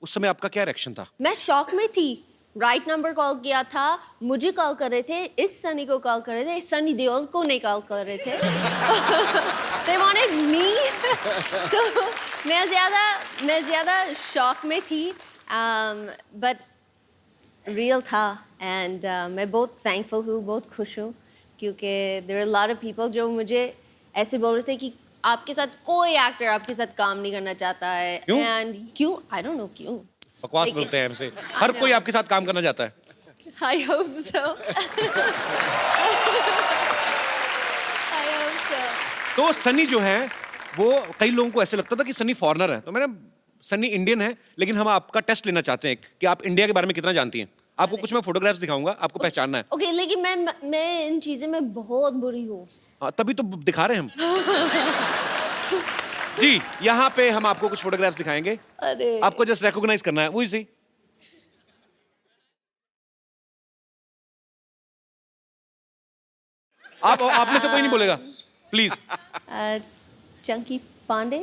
उस समय आपका क्या रिएक्शन था? मैं शॉक में थी। राइट नंबर कॉल किया था, मुझे कॉल कर रहे थे, इस सनी को कॉल कर रहे थे, सनी देओल को नहीं कॉल कर रहे थे। They wanted me. So, मैं ज़्यादा शॉक में थी, but रियल था। एंड मैं बहुत थैंकफुल हूँ, बहुत खुश हूँ, क्योंकि there are a lot of people जो मुझे ऐसे बोल रहे थे कि आपके साथ कोई एक्टर आपके साथ काम नहीं करना चाहता है। क्यों? एंड क्यों? आई डोंट नो क्यों। बकवास बोलते हैं हमसे। हर कोई आपके साथ काम करना चाहता है। I hope so. I hope so. तो सनी जो है वो, कई लोगों को ऐसे लगता था कि सनी फॉरेनर है, तो मैंने, सनी इंडियन है, लेकिन हम आपका टेस्ट लेना चाहते हैं कि आप इंडिया के बारे में कितना जानती हैं। आपको कुछ मैं फोटोग्राफ्स दिखाऊंगा, आपको पहचानना है। ओके, लेकिन मैं इन चीजें में बहुत बुरी हूँ। हाँ, तभी तो दिखा रहे हैं हम। जी, यहाँ पे हम आपको कुछ फोटोग्राफ्स दिखाएंगे। अरे आपको जस्ट रिकॉग्नाइज करना है, वही सी। आप में से कोई नहीं बोलेगा, please. Chunky Pandey.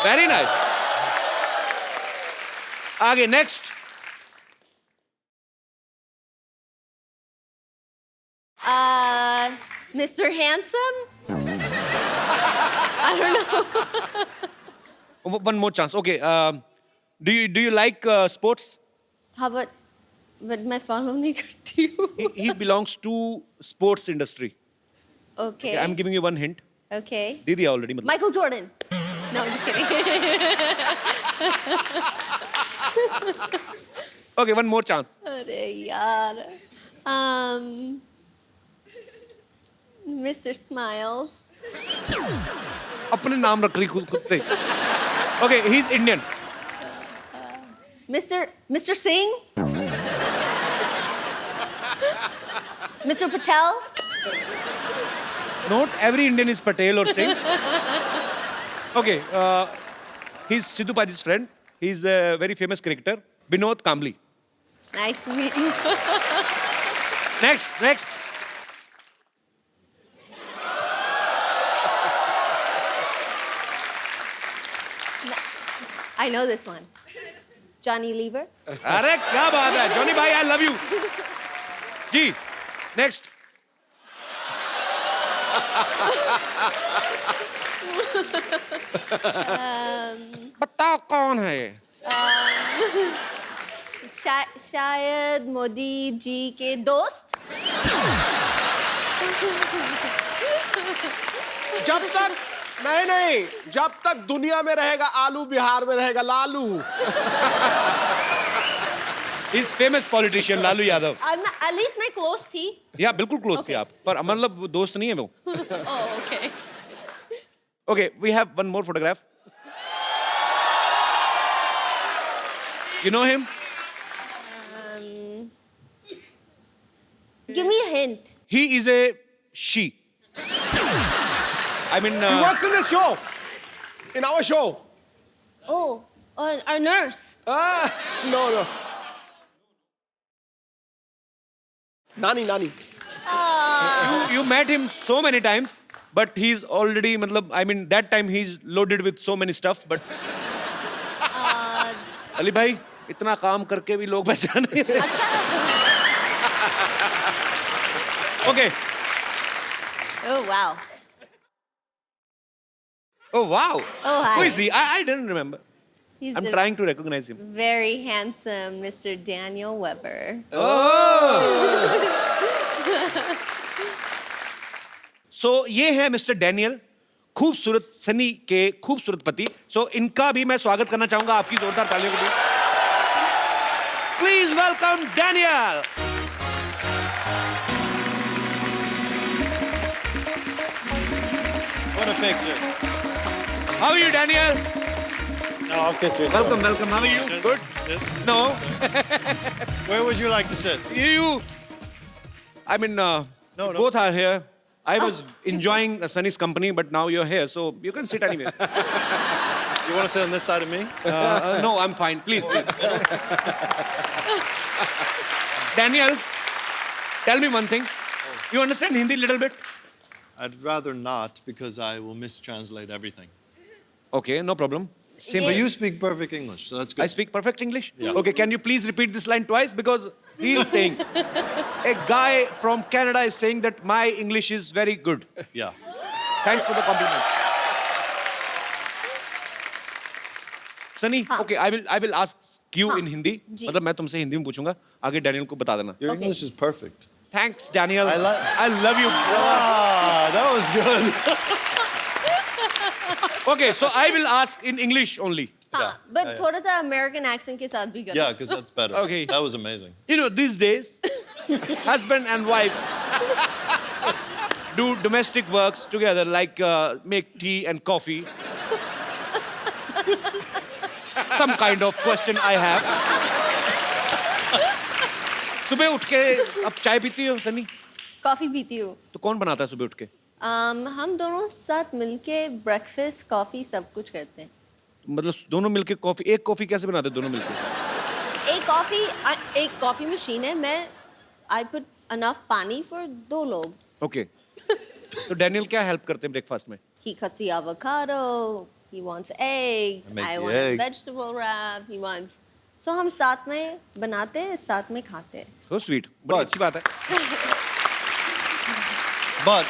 Very nice. आगे next. Mr. Handsome? I don't know. One more chance. Okay. Do you like sports? हाँ but मैं follow नहीं करती हूँ. He belongs to sports industry. Okay. I'm giving you one hint. Okay. दे दिया already मतलब. Michael Jordan. No, I'm just kidding. Okay, one more chance. अरे यार. Mr. Smiles. अपने नाम रख रही खुद से. Okay, he's Indian. Mr. Singh. Mr. Patel. Not every Indian is Patel or Singh. Okay, he's Sidhu Paji's friend. He's a very famous cricketer, Binod Kambli. Nice to meet you. Next. I know this one. Johnny Lever. अरे क्या बात है, Johnny भाई, I love you. Ji, next. बताओ कौन है ये? शायद मोदी जी के दोस्त. जब तक नहीं जब तक दुनिया में रहेगा आलू, बिहार में रहेगा Lalu. He's famous politician Lalu Yadav. At least मैं close थी. या बिल्कुल क्लोज थी Okay. आप, पर मतलब दोस्त नहीं है वो. Oh, okay. Okay, we have one more photograph. You know him? Give me a hint. He is a she. I mean, He works in this show, in our show. Oh, our nurse. No. Nani. you met him so many times, but he's already, matlab, I mean, that time he's loaded with so many stuff, but. Ali भाई, इतना काम करके भी लोग पहचान नहीं रहे. Okay. Oh, wow. Oh wow. Oh, hi. Who is he? I didn't remember. He's I'm the trying to recognize him. very handsome Mr. Daniel Weber. So ये है मिस्टर डैनियल, खूबसूरत सनी के खूबसूरत पति. So इनका भी मैं स्वागत करना चाहूंगा आपकी जोरदार तालियों के बीच. Please welcome Daniel. What a picture. How are you, Daniel? No, I'll kiss you. Welcome. How are you? Yes, Good. yes. No. Where would you like to sit? You. I mean, No. both are here. I was enjoying Sunny's company, but now you're here, so you can sit anywhere. You want to sit on this side of me? No, I'm fine. Please. Daniel, tell me one thing. You understand Hindi a little bit? I'd rather not because I will mistranslate everything. Okay, no problem. Same. But you speak perfect English, so that's good. I speak perfect English? Yeah. Okay, can you please repeat this line twice? Because he's saying, a guy from Canada is saying that my English is very good. Yeah. Thanks for the compliment. Sunny, okay, I will ask you in Hindi. जी. मतलब मैं तुमसे हिंदी में पूछूंगा. आगे डैनियल को बता देना. Your English is perfect. Thanks, Daniel. I love you. Ah, that was good. Okay, so I will ask in English only. हाँ, but थोड़ा सा American accent के साथ भी करना. Yeah, because that's better. Okay. That was amazing. You know, these days, husband and wife do domestic works together, like make tea and coffee. Some kind of question I have. सुबह उठ के अब चाय पीती हो सनी? कॉफी पीती हूँ. तो कौन बनाता है सुबह उठ के? हम दोनों साथ मिलके ब्रेकफास्ट, कॉफी सब कुछ करते हैं. मतलब दोनों मिलके कॉफी, एक कॉफी कैसे बनाते हैं दोनों मिलके? एक कॉफी मशीन है. मैं I put enough पानी for 2 लोग. ओके. तो डैनियल क्या हेल्प करते हैं ब्रेकफास्ट में? He cuts the avocado. He wants eggs. I make I the want a egg. vegetable wrap. He wants. So हम साथ में बनाते हैं, साथ में खाते हैं. So sweet. बड़ी But- अच्छी बात है. But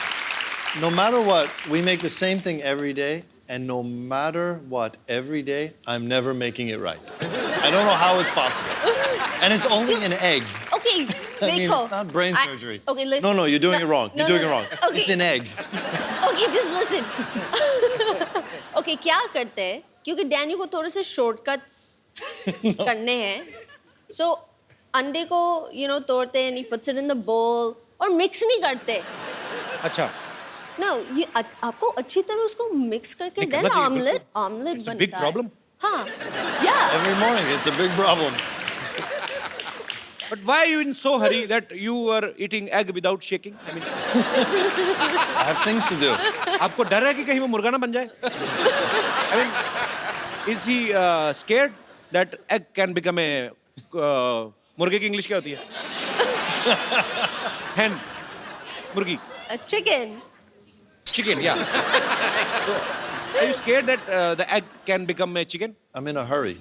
no matter what, we make the same thing every day, and no matter what, every day, I'm never making it right. I don't know how it's possible. And it's only an egg. Okay, I mean, देखो. it's not brain surgery. Okay, listen. No, you're doing it wrong. You're doing it wrong. Okay. It's an egg. Okay, just listen. Okay, क्या करते हैं? क्योंकि डैनी को थोड़े से शॉर्टकट्स करने हैं. So अंडे को तोड़ते हैं, he puts it in the bowl और मिक्स नहीं करते. अच्छा. No, ये आपको अच्छी तरह उसको मिक्स करके नहीं then करना चाहिए, ऑमलेट बिल्कुल. ऑमलेट It's a बनता big है. problem. हाँ, yeah. Every morning, it's a big problem. But why are you in so hurry that you are eating egg without shaking? I mean, I have things to do. आपको डर है कि कहीं वो मुर्गा ना बन जाए? I mean, is he scared that egg can become a मुर्गे की इंग्लिश क्या होती है? Hen, मुर्गी. Chicken. Chicken, yeah. So, are you scared that the egg can become a chicken? I'm in a hurry.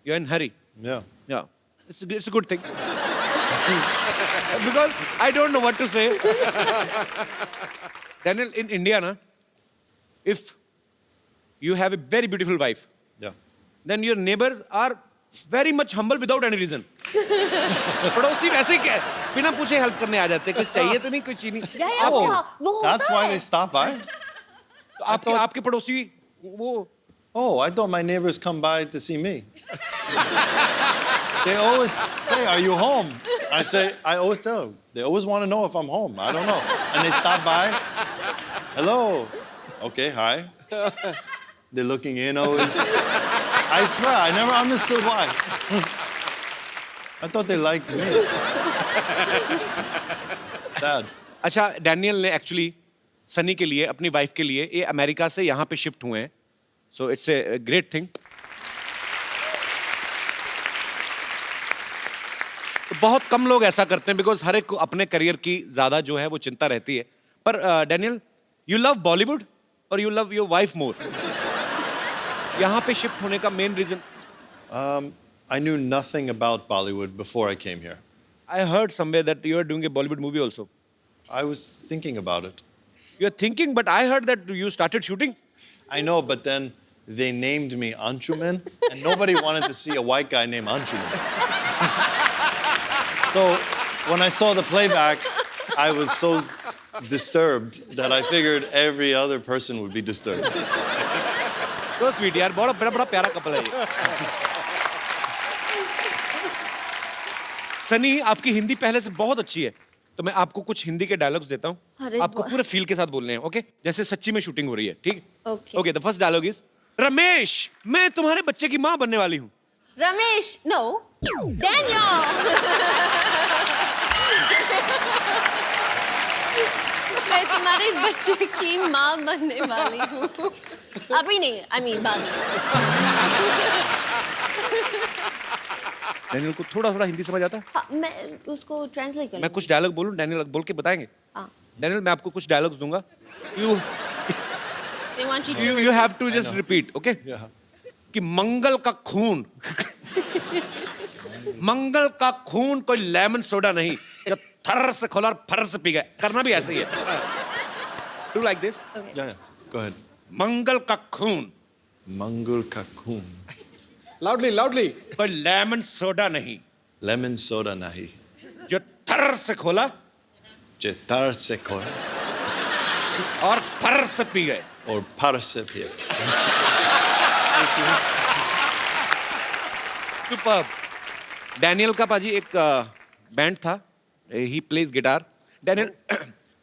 You're in hurry. Yeah. Yeah, it's a good thing. Because I don't know what to say. Daniel, in India, na, if you have a very beautiful wife, Yeah. then your neighbors are very much humble without any reason. पड़ोसी वैसे ही क्या बिना पूछे हेल्प करने आ जाते हैं, कुछ चाहिए तो नहीं, कुछ ही नहीं. Yeah, Oh, वो होता that's why है. they stop by? तो आपके पड़ोसी वो Oh, I thought my neighbors come by to see me. They always say, "Are you home?" I always tell them. They always want to know if I'm home. I don't know. And they stop by. Hello. Okay, hi. They're looking in always. I swear, I never understood why. I thought they liked me. Sad. अच्छा, डैनियल ने एक्चुअली सनी के लिए, अपनी वाइफ के लिए, ये अमेरिका से यहाँ पे शिफ्ट हुए हैं. So it's a great thing. बहुत कम लोग ऐसा करते हैं बिकॉज हर एक को अपने करियर की ज्यादा जो है वो चिंता रहती है. पर डैनियल, यू लव बॉलीवुड और you love your wife more. यहाँ पे शिफ्ट होने का main reason? I knew nothing about Bollywood before I came here. I heard somewhere that you are doing a Bollywood movie also. I was thinking about it. You are thinking, but I heard that you started shooting. I know, but then they named me Anshuman, and nobody wanted to see a white guy named Anshuman. So when I saw the playback, I was so disturbed that I figured every other person would be disturbed. तो स्वीट यार, बड़ा बड़ा बड़ा प्यारा कपल है ये. सनी, आपकी हिंदी पहले से बहुत अच्छी है, तो मैं आपको कुछ हिंदी के डायलॉग्स देता हूँ. अरे आपको पूरे फील के साथ बोलने हैं, ओके? जैसे सच्ची में शूटिंग हो रही है, ठीक? Okay. Okay, the first dialogue is, Ramesh, मैं तुम्हारे बच्चे की माँ बनने वाली हूँ. रमेश, no. Daniel. मैं तुम्हारे बच्चे की माँ बनने वाली हूँ. अभी नहीं, I mean बाद में. डैनियल को थोड़ा थोड़ा हिंदी समझ आता है? हाँ, मैं उसको ट्रांसलेट कर मैं कुछ डायलॉग बोलूं, डैनियल बोल के बताएंगे? हाँ. डैनियल, मैं आपको कुछ डायलॉग्स दूंगा. They want you to you have to just repeat, okay? Yeah. कि मंगल का खून मंगल का खून कोई लेमन सोडा नहीं जो थर से खोला और फर से पी गए. करना भी ऐसे ही है. Do like this. Yeah. Go ahead. मंगल का खून Mangul Kakun. Loudly. कोई लेमन सोडा नहीं Lemon soda nahi. जो थर से खोला Chetar se koi. और फर से पी गए. Or parse pie. Super. Daniel का पाजी एक बैंड था. He plays guitar. Daniel,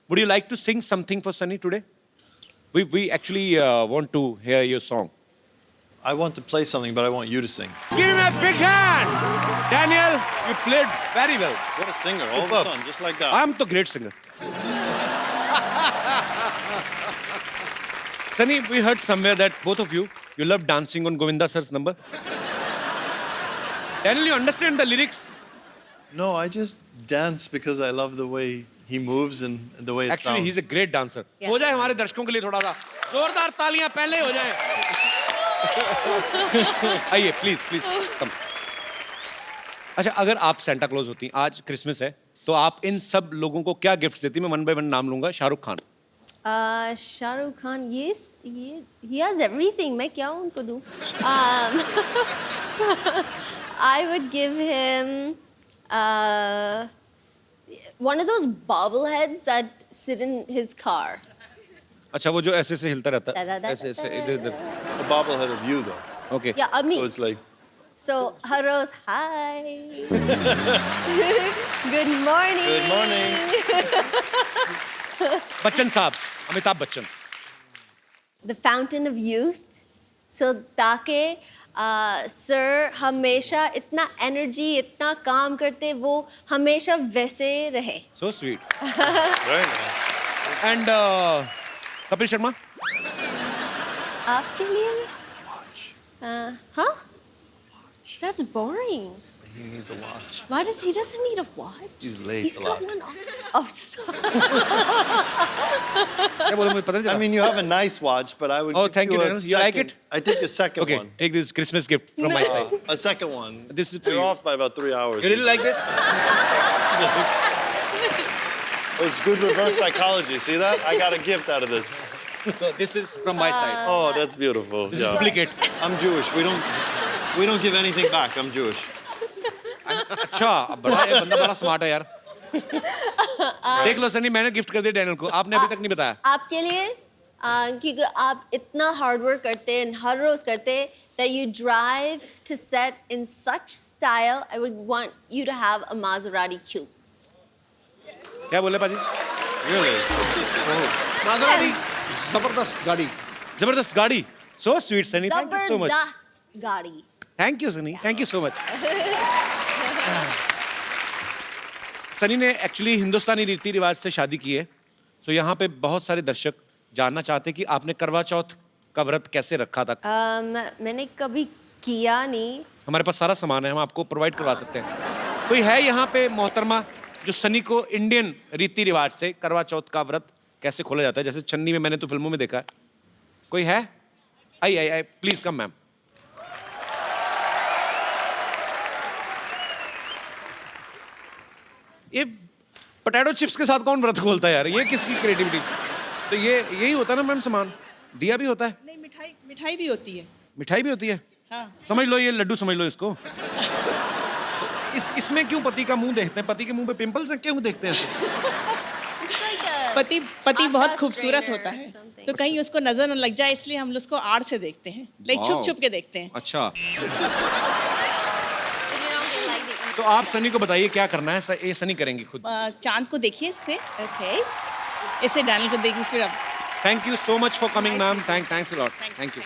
would you like to sing something for Sunny today? We actually want to hear your song. I want to play something, but I want you to sing. Give him a big hand. Daniel, you played very well. What a singer. All of a sudden, just like that. I'm the great singer. Sunny, we heard somewhere that both of you love dancing on Govinda sir's number. Daniel, you understand the lyrics? No, I just dance because I love the way he moves and the way it Actually, sounds. he's a great dancer. Yeah. हो जाए हमारे दर्शकों के लिए थोड़ा सा जोरदार तालियां पहले हो जाए. आइए, प्लीज कम. अच्छा, अगर आप सेंटा क्लॉज होती, आज क्रिसमस है, तो आप इन सब लोगों को क्या गिफ्ट देती? मैं वन बाय वन नाम लूंगा. शाहरुख खान. शाहरुख खान, ये he has everything. मैं क्या उनको दूँ? I would give him one of those bobbleheads that sit in his car. अच्छा, वो जो ऐसे ऐसे हिलता रहता है, Da-da-da-da-da. ऐसे ऐसे इधर इधर। A bobblehead of you, though. Okay. Yeah, of me. So it's like, So Haros, hi. Good morning. good morning. Bachchan साहब, Amitabh Bachchan. The fountain of youth. So ताकि सर हमेशा इतना एनर्जी, इतना काम करते, वो हमेशा वैसे रहे। So sweet. Very nice. And Kapil Sharma. आपके लिए? Huh? That's boring. He needs a watch. Why does he doesn't need a watch? He's late He's a got lot. one on. Oh, stop. क्या बोला मुझे पता नहीं I चला। mean, you have a nice watch, but I would. Oh, give thank you, a Daniel. You like second- it? I take a second Okay, one. take this Christmas gift from my side. A second one. This is for You're you. off by about 3 hours. You really like this? It's good reverse psychology. See that? I got a gift out of this. So this is from my side. Oh, that's beautiful. This is duplicate. I'm Jewish. We don't give anything back. I'm Jewish. अच्छा, बड़ा ये बंदा बड़ा स्मार्ट है यार। देख लो सनी, मैंने गिफ्ट कर दिया डैनियल को, आपने अभी तक नहीं बताया। आपके लिए क्योंकि आप इतना हार्ड वर्क करते हैं, हर रोज करते हैं, that you drive to set in such style, I would want you to have a Maserati coupe. क्या बोले पाजी? Really? माजराती जबरदस्त गाड़ी। जबरदस्त गाड़ी। So sweet, Sunny. Thank you so much. जबरदस्त गाड़ी। Thank you, Sunny. Thank you so much. Sunny ने एक्चुअली हिंदुस्तानी रीति रिवाज से शादी की है, तो यहाँ पे बहुत सारे दर्शक जानना चाहते हैं कि आपने करवा चौथ का व्रत कैसे रखा था। मैंने कभी किया नहीं। हमारे पास सारा सामान है, हम आपको प्रोवाइड करवा सकते हैं। कोई है यहाँ पे मोहतरमा जो सनी को इंडियन रीति रिवाज से करवा चौथ का व्रत कैसे खोला जाता है, जैसे चन्नी में मैंने तो फिल्मों में देखा है। कोई है? आई प्लीज कम मैम। ये पोटैटो चिप्स के साथ कौन व्रत खोलता है यार? ये किसकी क्रिएटिविटी? तो ये यही होता है ना मैम, सामान दिया भी होता है, नहीं, मिठाई भी होती है। मिठाई भी होती है। हाँ। समझ लो, ये लड्डू समझ लो इसको। इसमें क्यों पति का मुंह देखते हैं? पति के मुंह पे पिंपल्स हैं, क्यों देखते हैं ऐसे? पति बहुत खूबसूरत होता है, तो कहीं उसको नजर न लग जाए, इसलिए हम लोग उसको आड़ से देखते हैं, लाइक छुप छुप के देखते हैं। अच्छा, तो आप सनी को बताइए क्या करना है। ये सनी करेंगे खुद। चांद को देखिए इससे, ओके, इसे डैनियल को देखिए, फिर अब। Thank you so much for coming ma'am. Thanks a lot. Thank you.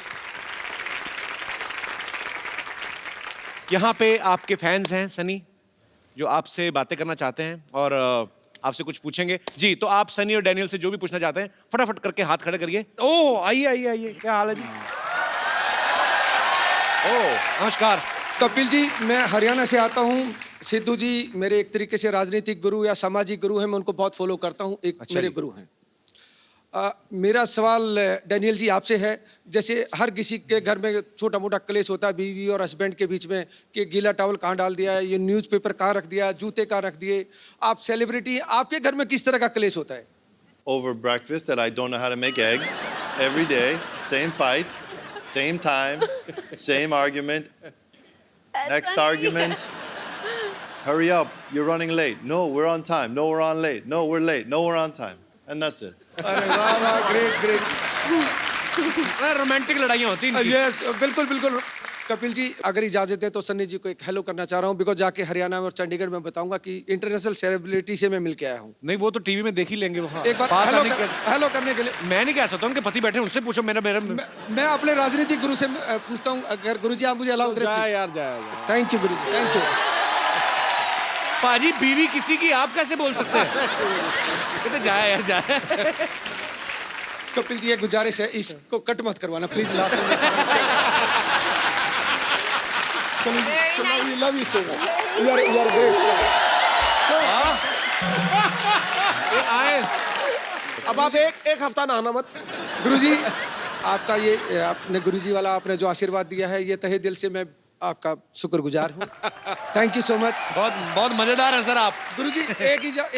यहाँ पे आपके फैंस हैं सनी, जो आपसे बातें करना चाहते हैं और आपसे कुछ पूछेंगे जी। तो आप सनी और डैनियल से जो भी पूछना चाहते हैं फटाफट करके हाथ खड़े करिए। ओह, आइए, क्या हाल है जी? ओह, नमस्कार। कपिल जी, मैं हरियाणा से आता हूँ। सिद्धू जी मेरे एक तरीके से राजनीतिक गुरु या सामाजिक गुरु हैं, मैं उनको बहुत फॉलो करता हूँ, एक अच्छा मेरे जी। गुरु हैं। मेरा सवाल डैनियल जी आपसे है, जैसे हर किसी के घर में छोटा मोटा क्लेश होता है बीवी और हस्बैंड के बीच में, कि गीला टॉवल कहाँ डाल दिया है, ये न्यूज़पेपर कहाँ रख दिया, जूते कहाँ रख दिए। आप सेलिब्रिटी, आपके घर में किस तरह का क्लेश होता है? Over breakfast that I don't know how to make eggs every day, same fight, same time, same argument. Next argument. Hurry up, you're running late. No, we're on time. No, we're on late. No, we're late. No, we're on time. And that's it. अरे वाह वाह, ग्रेट ग्रेट। रोमांटिक लड़ाइयाँ होती हैं। यस, बिल्कुल बिल्कुल। कपिल जी अगर इजाजत है तो सन्नी जी को एक हेलो करना चाह रहा हूँ, बिकॉज जाके हरियाणा में और चंडीगढ़ में बताऊंगा कि इंटरनेशनल सेलिब्रिटी से मैं मिल के आया हूँ। नहीं, वो तो टीवी में देख ही लेंगे। एक बार हेलो करने के लिए मैं नहीं कह सकता, उनके पति बैठे, उनसे पूछो। मैं अपने राजनीतिक गुरु से पूछता हूँ, अगर गुरु जी आप मुझे अलाउ करें। यार जाए। Thank you Guru ji, thank you. पाजी, बीवी किसी की आप कैसे बोल सकते हैं? कहते जाए यार जाए। कपिल जी एक गुजारिश है, इसको कट मत करवाना please. Last time love you so much, you are great. अब आप एक हफ्ता नहाना मत। गुरुजी आपका ये आपने गुरुजी वाला आपने जो आशीर्वाद दिया है, ये तहे दिल से मैं आपका शुक्रगुजार हूँ। Thank you so much. बहुत बहुत मजेदार है सर आप। गुरुजी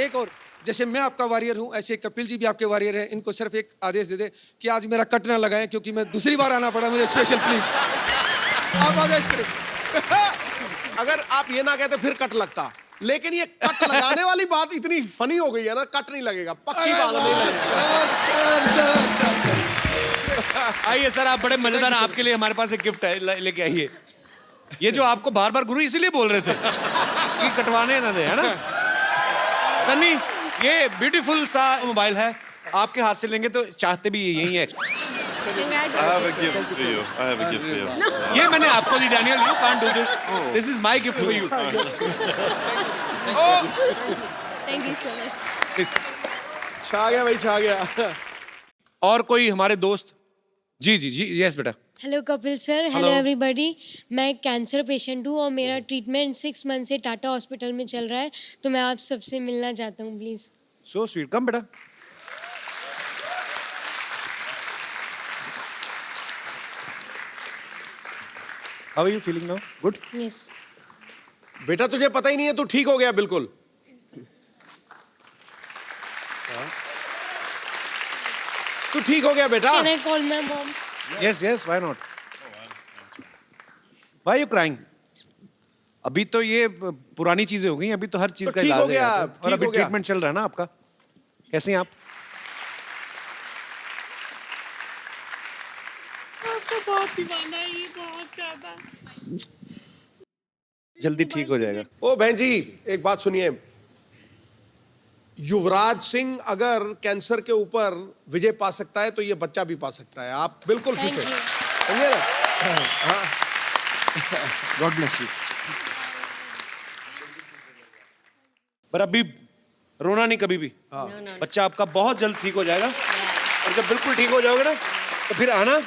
एक और जैसे मैं आपका वॉरियर हूँ, ऐसे कपिल जी भी आपके वॉरियर हैं। इनको सिर्फ एक आदेश दे दे कि आज मेरा कट ना लगाएं, क्योंकि मैं दूसरी बार आना पड़ा मुझे स्पेशल, प्लीज आप आदेश करें। अगर आप ये ना कहते फिर कट लगता, लेकिन ये कट लगाने वाली बात इतनी फनी हो गई है ना, कट नहीं लगेगा, पक्की बात नहीं लगेगा। आइए सर, आप बड़े मजेदार, आपके लिए हमारे पास एक गिफ्ट है, लेके आइए। ये जो आपको बार बार गुरु इसीलिए बोल रहे थे कि कटवाने ना दे, है ना सन्नी? ये ब्यूटीफुल सा मोबाइल है, आपके हाथ से लेंगे तो चाहते भी यही है। I have a gift for you. I have a gift for you. ये मैंने आपको दी, Daniel, you can't do this. This is my gift for you. Thank you so much. Please. छा गया भाई, छा गया। और कोई हमारे दोस्त? जी जी जी, यस बेटा। Hello Kapil sir, hello everybody. मैं एक कैंसर पेशेंट हूँ और मेरा ट्रीटमेंट 6 मंथ से टाटा हॉस्पिटल में चल रहा है, तो मैं आप सबसे मिलना चाहता हूँ प्लीज़। सो स्वीट, कम बेटा। How are you feeling now? Good? Yes. बेटा तुझे पता ही नहीं है, तू ठीक हो गया बिल्कुल। तू ठीक हो गया बेटा। Can I call my mom? Yes, yes, why not? Why are you crying? अभी तो ये पुरानी चीजें हो गई, अभी तो हर चीज का इलाज है यहाँ पे। और अभी ट्रीटमेंट चल रहा है ना आपका। कैसे हैं आप? आपको बहुत दीवाना है ये, बहुत ज्यादा। जल्दी ठीक हो जाएगा। ओ बहन जी, एक बात सुनिए, युवराज सिंह अगर कैंसर के ऊपर विजय पा सकता है तो ये बच्चा भी पा सकता है। आप बिल्कुल ठीक है, समझे ना? God bless you. पर अभी रोना नहीं कभी भी। बच्चा आपका बहुत जल्द ठीक हो जाएगा, और जब बिल्कुल ठीक हो जाओगे ना तो फिर आना,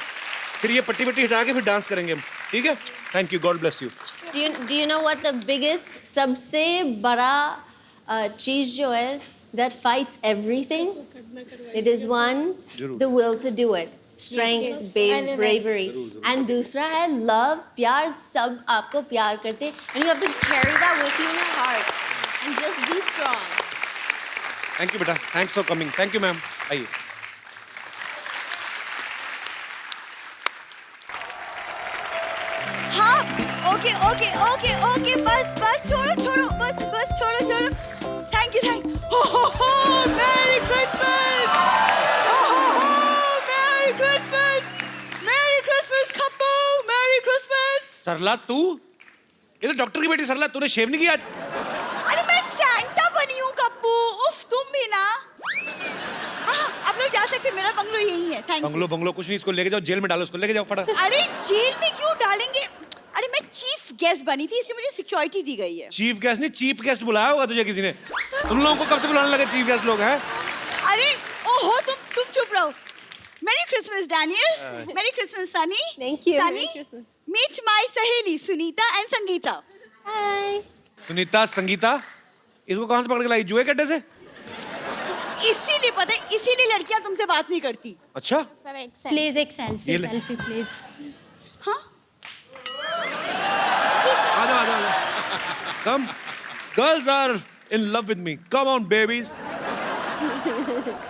फिर ये पट्टी पट्टी हटा के फिर डांस करेंगे हम, ठीक है? Thank you, God bless you. Do you know what the biggest, सबसे बड़ा चीज जो है that fights everything? It is one, the will to do it, strength, bravery, and दूसरा है love, प्यार। सब आपको प्यार करते हैं, and you have to carry that with you in your heart and just be strong. Thank you बेटा, thanks for coming. Thank you ma'am, आइए। हाँ, ओके ओके ओके ओके, बस बस छोड़ो छोड़ो, बस बस छोड़ो छोड़ो। Thank you, merry Christmas, merry Christmas, merry Christmas Kappu, merry Christmas. Sarla तू? ये तो डॉक्टर की बेटी सरला, तूने शेव नहीं किया आज? अरे मैं सैंटा बनी हूँ कप्पू, उफ तुम भी ना। हाँ, आप लोग जा सकते, मेरा बंगलो यही है। Thank you. बंगलो कुछ नहीं, इसको लेके जाओ, जेल में डालो, इसको लेके जाओ फटाफट। अरे जेल में क्यों डालेंगे? अरे मैं चीफ गेस्ट बनी थी, इसलिए मुझे सिक्योरिटी दी गई है। चीफ गेस्ट नहीं, चीफ गेस्ट बुलाया होगा तुझे किसी ने। तुम लोगों को कब से बुलाने लगे चीफ गेस्ट लोग हैं? अरे ओहो, तुम चुप रहो। Merry Christmas Daniel, merry Christmas Sunny. Thank you. Sunny, Merry Christmas. Meet my सहेली सुनीता एंड संगीता। Hi. सुनीता, संगीता, इसको कहाँ से पकड़ के लाई? जुए के अड्डे से? इसीलिए पता है, इसीलिए लड़कियां तुमसे बात नहीं करती। अच्छा, प्लीज एक सेल्फी, ये ले। Selfie please. हाँ, आ जाओ। Come, girls are in love with me. Come on, babies.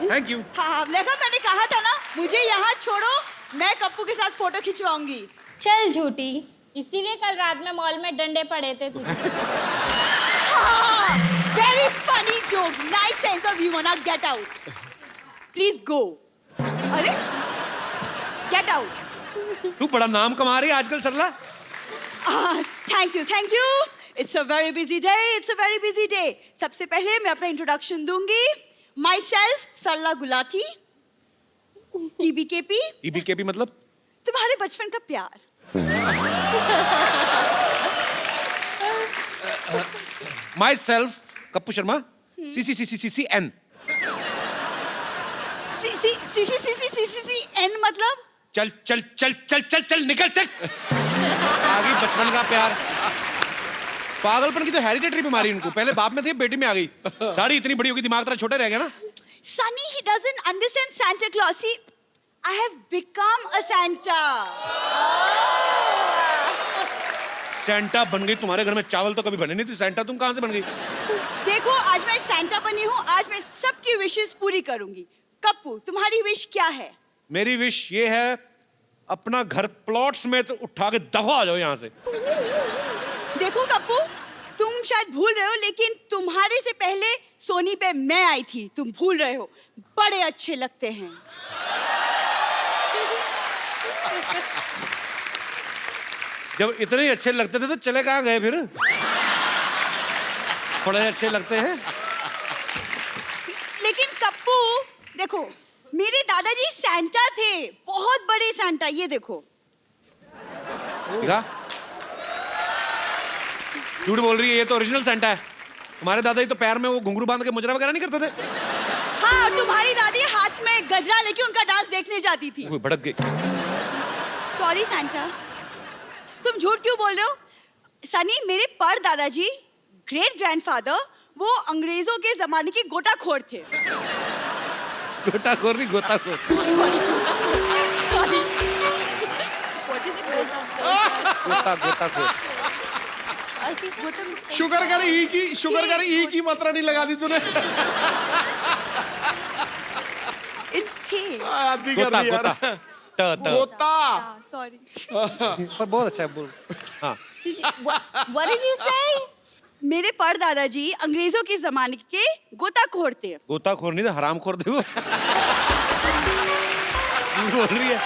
Thank you. हाँ, देखा मैंने कहा था ना, मुझे यहाँ छोड़ो, मैं कप्पू के साथ फोटो खिंचवाऊंगी। चल झूठी, इसीलिए कल रात में मॉल में डंडे पड़े थे तुझे। Very funny joke, nice sense of humour. Now get out, please go. अरे गेट आउट। तू बड़ा नाम कमा रही है आजकल Sarla. Thank you. It's a very busy day. सबसे पहले मैं अपना इंट्रोडक्शन दूंगी। Myself Sarla Gulati, TBKP। TBKP मतलब? तुम्हारे बचपन का प्यार। Myself Kappu Sharma, CCCCCN। N मतलब? चल निकल, चल। आगे बचपन का प्यार। पागलपन की तो हेरिडिटरी बीमारी इनको, पहले बाप में थी, बेटी में आ गई। दाढ़ी इतनी बड़ी होगी, दिमाग तेरा छोटा रह गया ना। Sunny, he doesn't understand Santa Claus. See, I have become a Santa. Santa बन गई, तुम्हारे घर में चावल तो कभी बने नहीं थे, सेंटा तुम कहाँ से बन गई? देखो आज मैं सैंटा बनी हूँ, आज मैं सबकी विशेस पूरी करूंगी। कप्पू तुम्हारी विश क्या है? मेरी विश ये है, अपना घर प्लॉट समेत उठा के दफा आ जाओ यहाँ से। देखो कप्पू, तुम शायद भूल रहे हो, लेकिन तुम्हारे से पहले सोनी पे मैं आई थी, तुम भूल रहे हो। बड़े अच्छे लगते हैं। जब इतने ही अच्छे लगते थे तो चले कहाँ गए फिर? बड़े अच्छे लगते हैं। लेकिन कप्पू देखो, मेरे दादाजी सैंटा थे, बहुत बड़े सैंटा। ये देखो। देखा? झूठ बोल रही है, ये तो ओरिजिनल सैंटा है। तुम्हारे दादाजी तो पैर में वो घुंघरू बांध के मुजरा वगैरह नहीं करते थे? हाँ, तुम्हारी दादी हाथ में गजरा लेके उनका डांस देखने जाती थी। भड़क गई। सॉरी सैंटा, तुम झूठ क्यों बोल रहे हो? सनी, मेरे पर दादाजी, ग्रेट ग्रैंडफादर, वो अंग्रेजों के जमाने की गोताखोर थे। गोताखोर नहीं, गोताखोर। गोताखोर। शुगर करी की मात्रा नहीं लगा दी तूने। आदि कर दी यार। गोता। सॉरी। पर बहुत अच्छा है, बोल। हाँ। What did you say? मेरे पर दादाजी अंग्रेजों के जमाने के गोताखोर थे। गोताखोर नहीं था, हरामखोर थे वो। बोल रही है।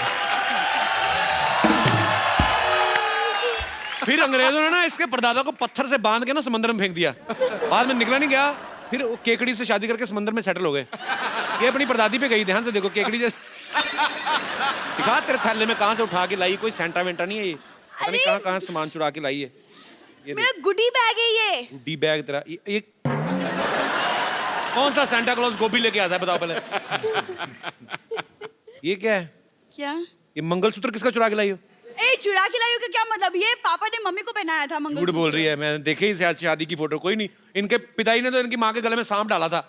फिर अंग्रेजों ने ना इसके परदादा को पत्थर से बांध के ना समंदर में फेंक दिया। बाद में निकला नहीं गया, फिर वो केकड़ी से शादी करके समंदर में सेटल हो गए। ये अपनी परदादी पे गई, ध्यान से देखो, केकड़ी जैसे। दिखा तेरे थैले में कहाँ से उठा के लाई, कोई सेंटा वेंटा नहीं है ये। पता नहीं कहाँ सामान चुरा के लाई है। ये मेरा गुडी बैग है ये। गुडी बैग तेरा ये कौन सा सेंटा क्लॉज गोभी लेके आता है, बताओ पहले। ये क्या है? क्या? ये मंगलसूत्र किसका चुरा के लाई हो? ए, चुरा के लाई हो क्या मतलब? ये पापा ने मम्मी को पहनाया था मंगलसूत्र। झूठ बोल रही है, मैंने देखे ही शादी की फोटो। कोई नहीं, इनके पिताजी ने तो इनकी माँ के गले में सांप डाला था।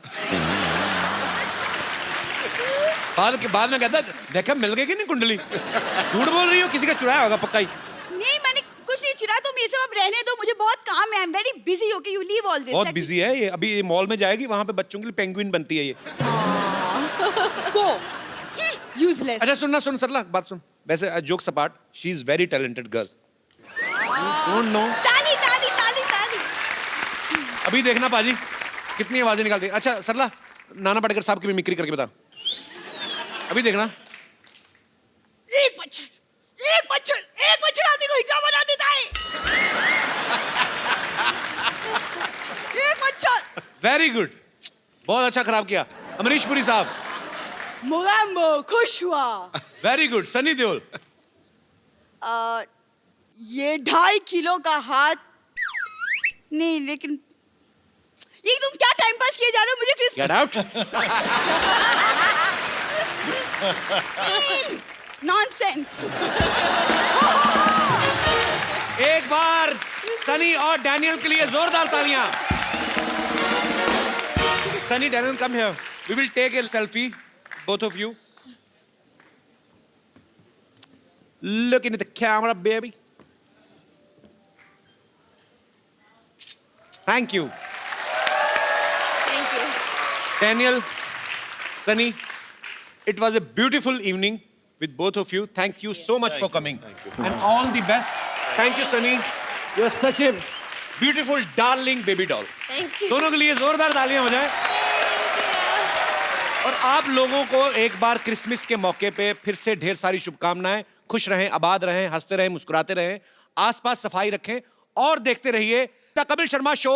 बाद में कहता देखा मिल गई कि नहीं कुंडली। झूठ बोल रही हो, किसी का चुराया होगा पक्का ही। नहीं, मैंने कुछ नहीं चुराया, तुम ये सब अब रहने दो, मुझे बहुत काम है। I am very busy. Okay, you leave all this. बहुत बिजी है ये। अभी ये मॉल में जाएगी, वहां पे बच्चों के लिए पेंगुइन बनती है ये। गो यूजलेस। अच्छा सुन सरला, बात सुन। वैसे जोक सपाट, she is very talented girl. Don't know. ताली ताली ताली ताली। अभी देखना पाजी कितनी आवाजें निकालती है। अच्छा सरला, नाना पाटेकर साहब की मिमिक्री करके बता। अभी देखना। एक मच्छर आदमी को हिजाब बना देता है। एक मच्छर। वेरी गुड, बहुत अच्छा खराब किया। अमरीश पुरी साहब। मोगैम्बो खुश हुआ। Very good. सनी देओल। ये 2.5 किलो का हाथ नहीं, लेकिन ये तुम क्या टाइम पास किए जा रहे हो? मुझे गेट आउट। नॉनसेंस। एक बार सनी और डैनियल के लिए जोरदार तालियां। Sunny, Daniel, come here, we will take a selfie, both of you. Looking at the camera, baby. Thank you. Thank you. Daniel, Sunny, it was a beautiful evening with both of you. Thank you so much for coming. And all the best. Thank you, Sunny. You're such a beautiful, darling baby doll. Thank you. दोनों के लिए जोरदार तालियां हो जाए। और आप लोगों को एक बार क्रिसमस के मौके पे फिर से ढेर सारी शुभकामनाएं। खुश रहें, आबाद रहें, हंसते रहें, मुस्कुराते रहें, आसपास सफाई रखें और देखते रहिए द कपिल शर्मा शो।